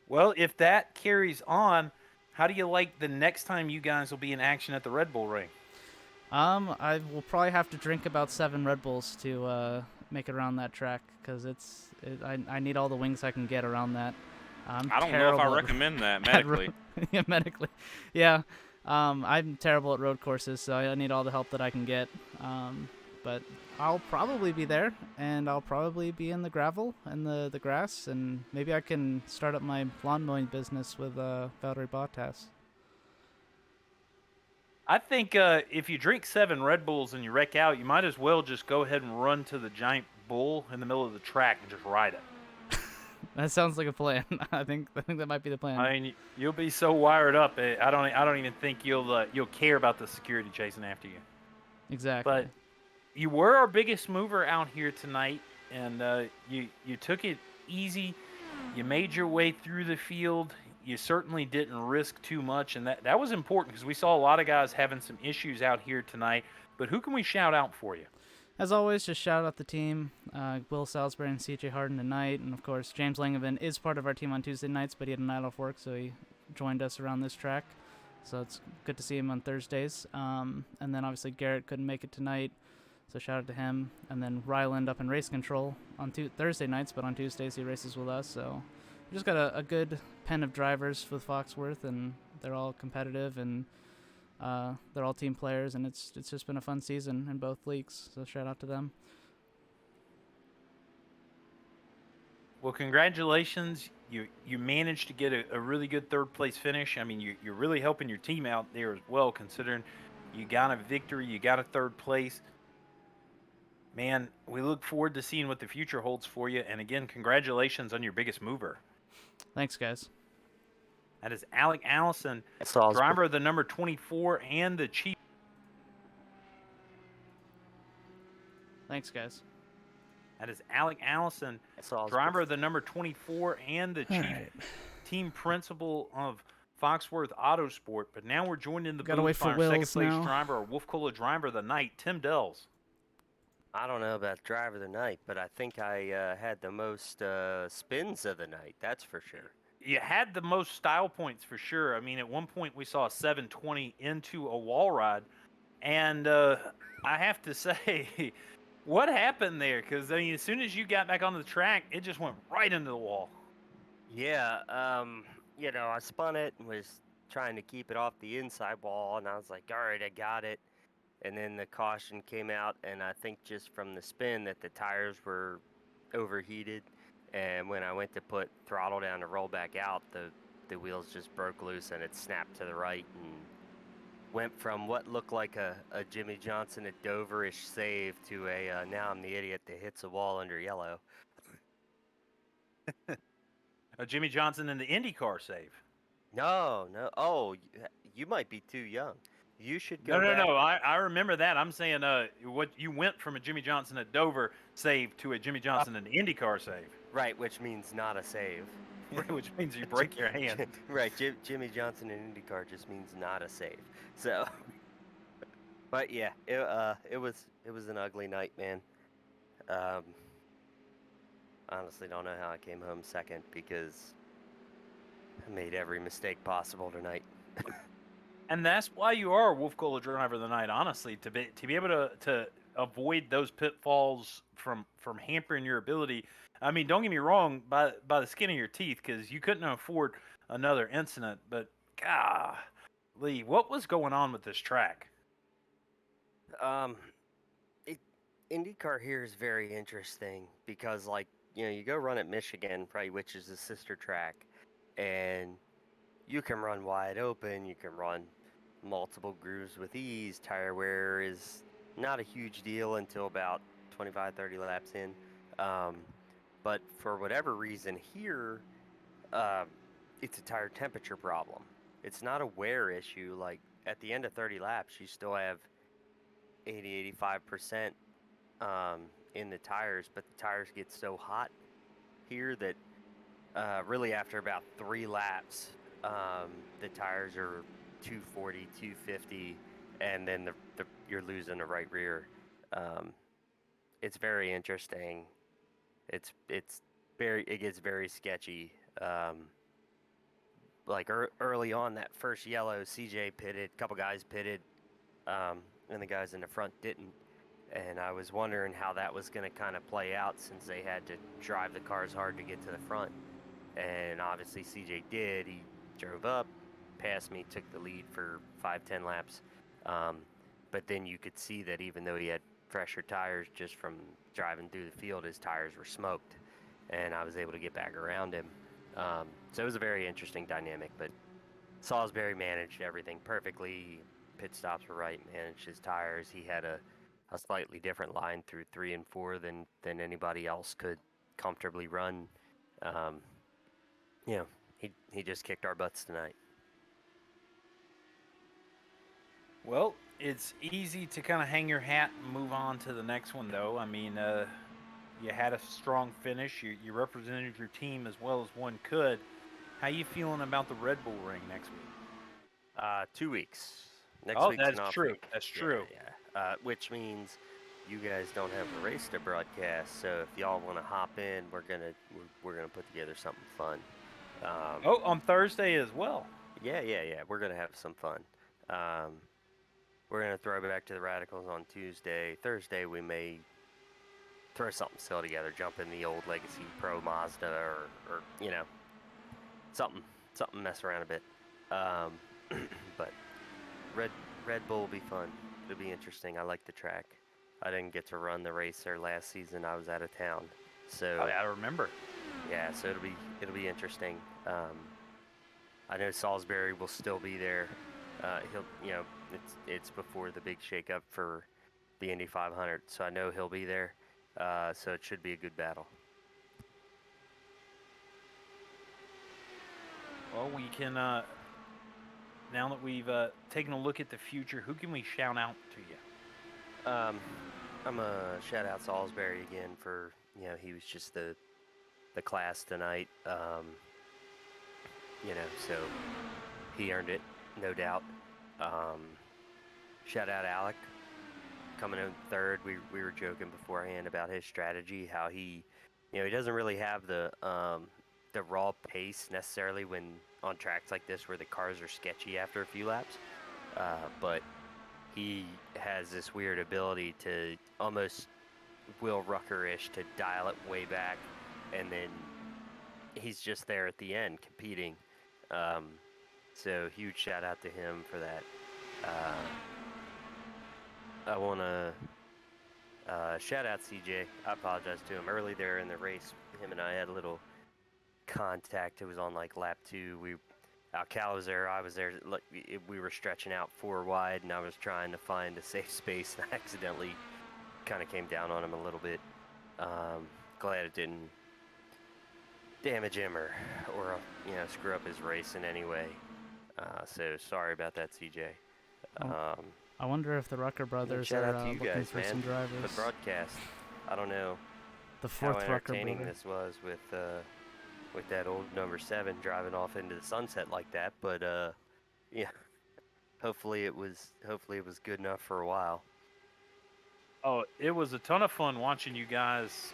Well, if that carries on, how do you like the next time you guys will be in action at the Red Bull Ring? I will probably have to drink about 7 Red Bulls to make it around that track, because I need all the wings I can get around that. I don't know if I recommend that medically. Yeah, medically. Yeah. I'm terrible at road courses, so I need all the help that I can get. But I'll probably be there, and I'll probably be in the gravel and the grass, and maybe I can start up my lawn mowing business with Valerie Bottas. I think if you drink 7 Red Bulls and you wreck out, you might as well just go ahead and run to the giant bull in the middle of the track and just ride it. That sounds like a plan. I think that might be the plan. I mean, you'll be so wired up. I don't even think you'll care about the security chasing after you. Exactly. But you were our biggest mover out here tonight, and you took it easy. You made your way through the field. You certainly didn't risk too much, and that was important because we saw a lot of guys having some issues out here tonight. But who can we shout out for you? As always, just shout out the team, Will Salisbury and CJ Harden tonight, and of course James Langevin is part of our team on Tuesday nights, but he had a night off work, so he joined us around this track. So it's good to see him on Thursdays. And then obviously Garrett couldn't make it tonight, so shout out to him. And then Ryland up in race control on Thursday nights, but on Tuesdays he races with us. So we just got a good pen of drivers with Foxworth, and they're all competitive, and they're all team players, and it's just been a fun season in both leagues. So shout out to them. Well, congratulations. You managed to get a really good third place finish. I mean, you're really helping your team out there as well, considering you got a victory, you got a third place. Man, we look forward to seeing what the future holds for you. And again, congratulations on your biggest mover. Thanks, guys. That is Alec Allison, Salisbury. driver of the number 24 and the chief. Thanks, guys. That is Alec Allison, Salisbury. driver of the number 24 and the chief team principal of Foxworth Autosport. But now we're joined in the Gotta wait booth for by our second Wills place now. driver, our Wolf Cola driver of the night, Tim Dells. I don't know about driver of the night, but I think I had the most spins of the night. That's for sure. You had the most style points for sure. I mean, at one point we saw a 720 into a wall ride, and I have to say, what happened there? Because I mean, as soon as you got back onto the track, it just went right into the wall. Yeah, I spun it and was trying to keep it off the inside wall, and I was like, all right, I got it. And then the caution came out, and I think just from the spin that the tires were overheated. And when I went to put throttle down to roll back out, the wheels just broke loose and it snapped to the right and went from what looked like a Jimmy Johnson at Dover-ish save to a now I'm the idiot that hits a wall under yellow. A Jimmy Johnson in the IndyCar save. No. Oh, you might be too young. You should go No. back. I remember that. I'm saying what you went from a Jimmy Johnson at Dover save to a Jimmy Johnson in the IndyCar save. Right, which means not a save. Which means you break your hand. Right, Jimmy Johnson in IndyCar just means not a save. So, but yeah, it was an ugly night, man. Honestly, don't know how I came home second because I made every mistake possible tonight. And that's why you are a Wolf Cola driver of the night, honestly, to be able to avoid those pitfalls from hampering your ability. I mean, don't get me wrong, by the skin of your teeth, because you couldn't afford another incident. But golly, what was going on with this track? IndyCar here is very interesting because, like, you go run at Michigan, right, which is a sister track, and you can run wide open, you can run multiple grooves with ease. Tire wear is not a huge deal until about 25, 30 laps in. But for whatever reason here, it's a tire temperature problem. It's not a wear issue. Like, at the end of 30 laps, you still have 80, 85% in the tires, but the tires get so hot here that really after about 3 laps, the tires are 240, 250, and then you're losing the right rear. It's very interesting. It gets very sketchy. Like early on that first yellow, CJ pitted, a couple guys pitted, and the guys in the front didn't. And I was wondering how that was going to kind of play out since they had to drive the cars hard to get to the front. And obviously CJ did. He drove up, passed me, took the lead for 5-10 laps. But then you could see that even though he had fresher tires just from driving through the field, his tires were smoked. And I was able to get back around him. So it was a very interesting dynamic, but Salisbury managed everything perfectly. Pit stops were right, managed his tires. He had a slightly different line through 3 and 4 than anybody else could comfortably run. You know, he just kicked our butts tonight. Well, it's easy to kind of hang your hat and move on to the next one, though. I mean, you had a strong finish. You represented your team as well as one could. How you feeling about the Red Bull Ring next week? 2 weeks. Next week's an that's off true. week. That's true. Yeah. Which means you guys don't have a race to broadcast. So if y'all want to hop in, we're gonna put together something fun. On Thursday as well. Yeah. We're gonna have some fun. We're gonna throw back to the Radicals on Tuesday. Thursday we may throw something silly together, jump in the old Legacy Pro Mazda or you know, something mess around a bit. But Red Bull will be fun. It'll be interesting. I like the track. I didn't get to run the race there last season. I was out of town. So I remember. Yeah, so it'll be interesting. I know Salisbury will still be there. It's before the big shakeup for the Indy 500, so I know he'll be there. So it should be a good battle. Well, we can now that we've taken a look at the future, who can we shout out to you? I'm gonna shout out Salisbury again for, he was just the class tonight. So he earned it, no doubt. Shout out Alec coming in third. We were joking beforehand about his strategy, how he doesn't really have the raw pace necessarily when on tracks like this where the cars are sketchy after a few laps, but he has this weird ability to almost Will Rucker-ish to dial it way back, and then he's just there at the end competing. So huge shout out to him for that. I want to shout out CJ. I apologize to him early there in the race. Him and I had a little contact. It was on like lap 2. Cal was there. I was there. We were stretching out 4 wide, and I was trying to find a safe space, and I accidentally kind of came down on him a little bit. Glad it didn't damage him or screw up his race in any way. So sorry about that, CJ. I wonder if the Rucker brothers shout are out to you looking guys, for man. some drivers. The broadcast. I don't know The how 4th Rucker entertaining brother. this was with that old number 7 driving off into the sunset like that, but yeah. Hopefully it was good enough for a while. Oh, it was a ton of fun watching you guys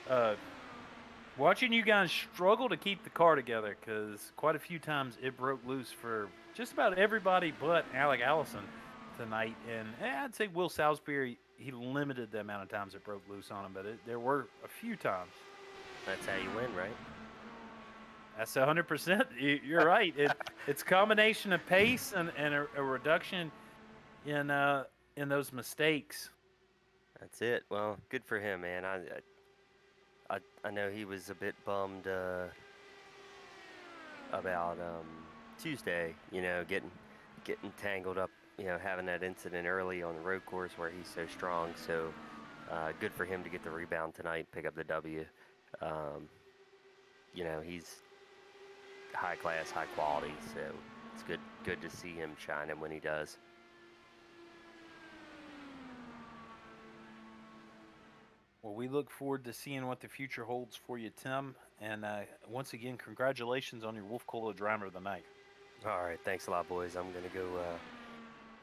struggle to keep the car together, because quite a few times it broke loose for just about everybody but Alec Allison tonight. And I'd say Will Salisbury, he limited the amount of times it broke loose on him, but there were a few times. That's how you win, right? That's 100%. You're right. It's a combination of pace and a reduction in those mistakes. That's it. Well, good for him, man. I know he was a bit bummed about Tuesday. Getting tangled up. Having that incident early on the road course where he's so strong. So good for him to get the rebound tonight, pick up the W. He's high class, high quality. So it's good to see him shining when he does. Well, we look forward to seeing what the future holds for you, Tim. And once again, congratulations on your Wolf Cola Driver of the Night. All right, thanks a lot, boys. I'm gonna go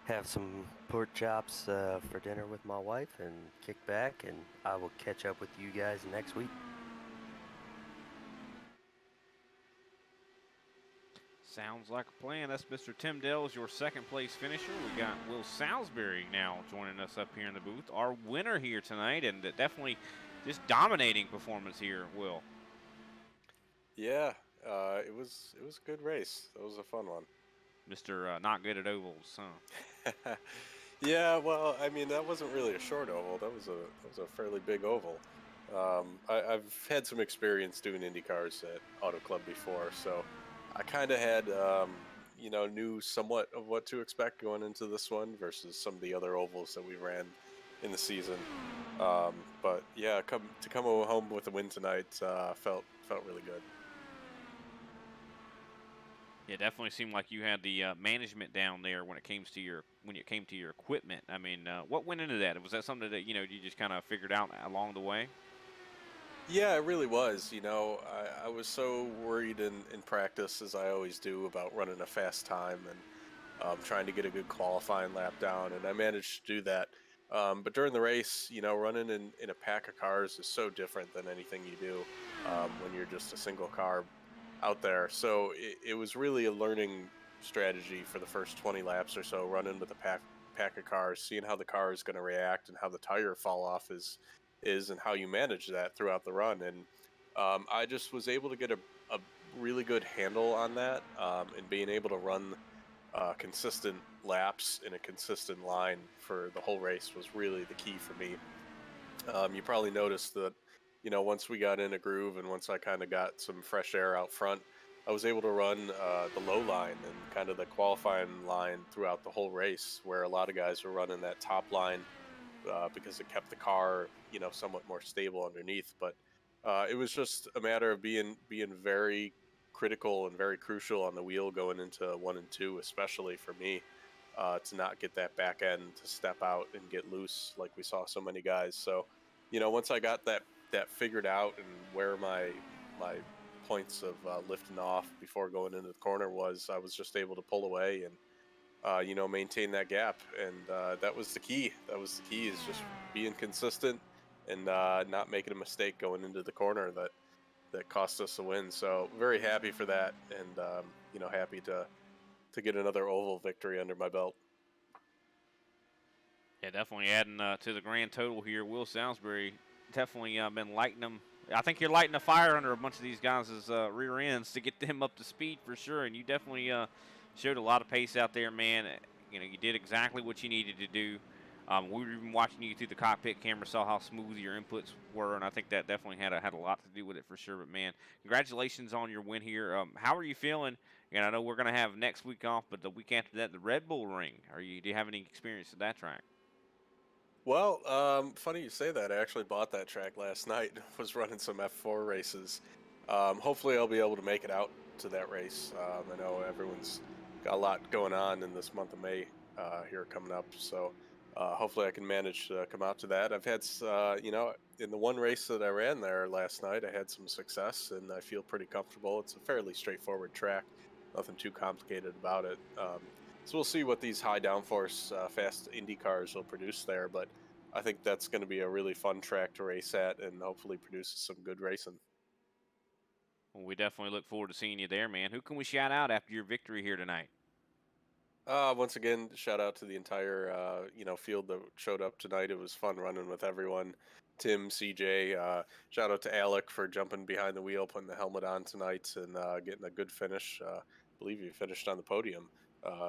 have some pork chops for dinner with my wife and kick back, and I will catch up with you guys next week. Sounds like a plan. That's Mr. Tim Dell's your second place finisher. We got Will Salisbury now joining us up here in the booth. Our winner here tonight, and definitely just dominating performance here, Will. Yeah, it was a good race. That was a fun one. Mr. Not Good at Ovals, huh? Yeah, well, I mean that wasn't really a short oval. That was a fairly big oval. I've had some experience doing IndyCars at Auto Club before, so I kind of had knew somewhat of what to expect going into this one versus some of the other ovals that we ran in the season. But yeah, come home with a win tonight felt really good. Yeah, definitely seemed like you had the management down there when it came to your equipment. I mean, what went into that? Was that something that you just kind of figured out along the way? Yeah, it really was. I was so worried in practice, as I always do, about running a fast time and trying to get a good qualifying lap down, and I managed to do that. But during the race, running in a pack of cars is so different than anything you do when you're just a single car out there. So it was really a learning strategy for the first 20 laps or so, running with a pack of cars, seeing how the car is going to react and how the tire fall off is and how you manage that throughout the run. And I just was able to get a really good handle on that, and being able to run consistent laps in a consistent line for the whole race was really the key for me. You probably noticed that, once we got in a groove and once I kind of got some fresh air out front, I was able to run the low line and kind of the qualifying line throughout the whole race, where a lot of guys were running that top line because it kept the car, somewhat more stable underneath. But it was just a matter of being very critical and very crucial on the wheel going into 1 and 2, especially for me, to not get that back end to step out and get loose like we saw so many guys. So, once I got that figured out and where my points of lifting off before going into the corner was, I was just able to pull away and maintain that gap. And that was the key. Is just being consistent and not making a mistake going into the corner that cost us a win. So very happy for that, and happy to get another oval victory under my belt. Yeah, definitely adding to the grand total here. Will Salisbury definitely been lighting them. I think you're lighting a fire under a bunch of these guys' rear ends to get them up to speed for sure. And you definitely showed a lot of pace out there, man. You did exactly what you needed to do. We were even watching you through the cockpit camera, saw how smooth your inputs were, and I think that definitely had a lot to do with it for sure. But man, congratulations on your win here. How are you feeling? And I know we're going to have next week off, but the week after that, the Red Bull Ring. Do you have any experience at that track? Well, funny you say that. I actually bought that track last night. Was running some F4 races. Hopefully, I'll be able to make it out to that race. I know everyone's got a lot going on in this month of May here coming up, so hopefully I can manage to come out to that. I've had, in the one race that I ran there last night, I had some success, and I feel pretty comfortable. It's a fairly straightforward track, nothing too complicated about it. So we'll see what these high downforce fast Indy cars will produce there, but I think that's going to be a really fun track to race at and hopefully produces some good racing. Well, we definitely look forward to seeing you there, man. Who can we shout out after your victory here tonight? Once again, shout out to the entire field that showed up tonight. It was fun running with everyone. Tim, CJ, shout out to Alec for jumping behind the wheel, putting the helmet on tonight, and getting a good finish. I believe he finished on the podium,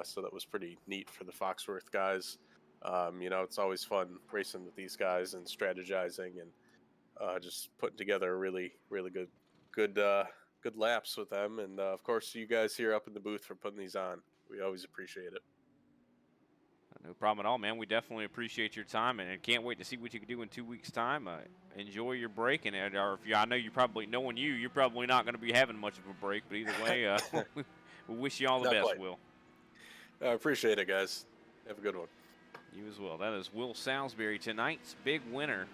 so that was pretty neat for the Foxworth guys. It's always fun racing with these guys and strategizing and just putting together a really, really good laps with them. And of course, you guys here up in the booth for putting these on. We always appreciate it. No problem at all, man. We definitely appreciate your time and can't wait to see what you can do in 2 weeks' time. Enjoy your break, and I know knowing you're probably not going to be having much of a break, but either way, we wish you all the best, Will. I appreciate it, guys. Have a good one. You as well. That is Will Salisbury, tonight's big winner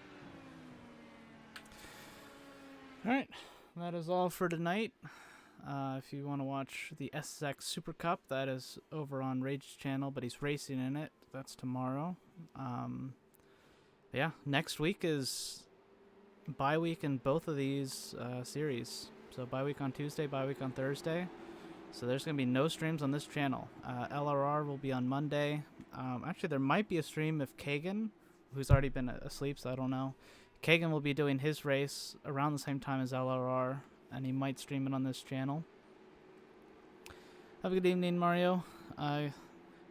All right, that is all for tonight. If you want to watch the SX Super Cup, that is over on Rage's channel, but he's racing in it. That's tomorrow. Yeah, next week is bye week in both of these series. So bye week on Tuesday, bye week on Thursday. So there's going to be no streams on this channel. LRR will be on Monday. Actually, there might be a stream if Kagan, who's already been asleep, so I don't know. Kagan will be doing his race around the same time as LRR, and he might stream it on this channel. Have a good evening, Mario.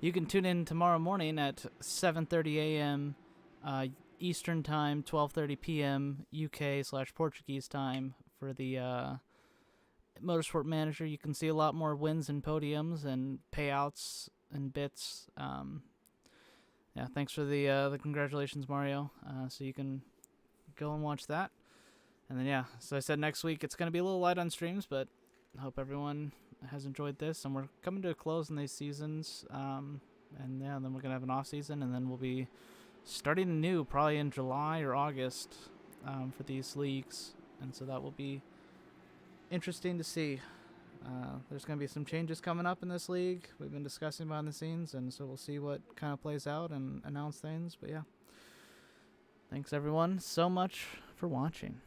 You can tune in tomorrow morning at 7:30 a.m. Eastern Time, 12:30 p.m. UK/Portuguese time for the Motorsport Manager. You can see a lot more wins and podiums and payouts and bits. Yeah, thanks for the congratulations, Mario. So you can go and watch that. And then, yeah, so I said next week it's going to be a little light on streams, but I hope everyone has enjoyed this. And we're coming to a close in these seasons. And, yeah, then we're going to have an off season, and then we'll be starting anew probably in July or August for these leagues. And so that will be interesting to see. There's going to be some changes coming up in this league. We've been discussing behind the scenes, and so we'll see what kind of plays out and announce things. But, yeah. Thanks, everyone, so much for watching.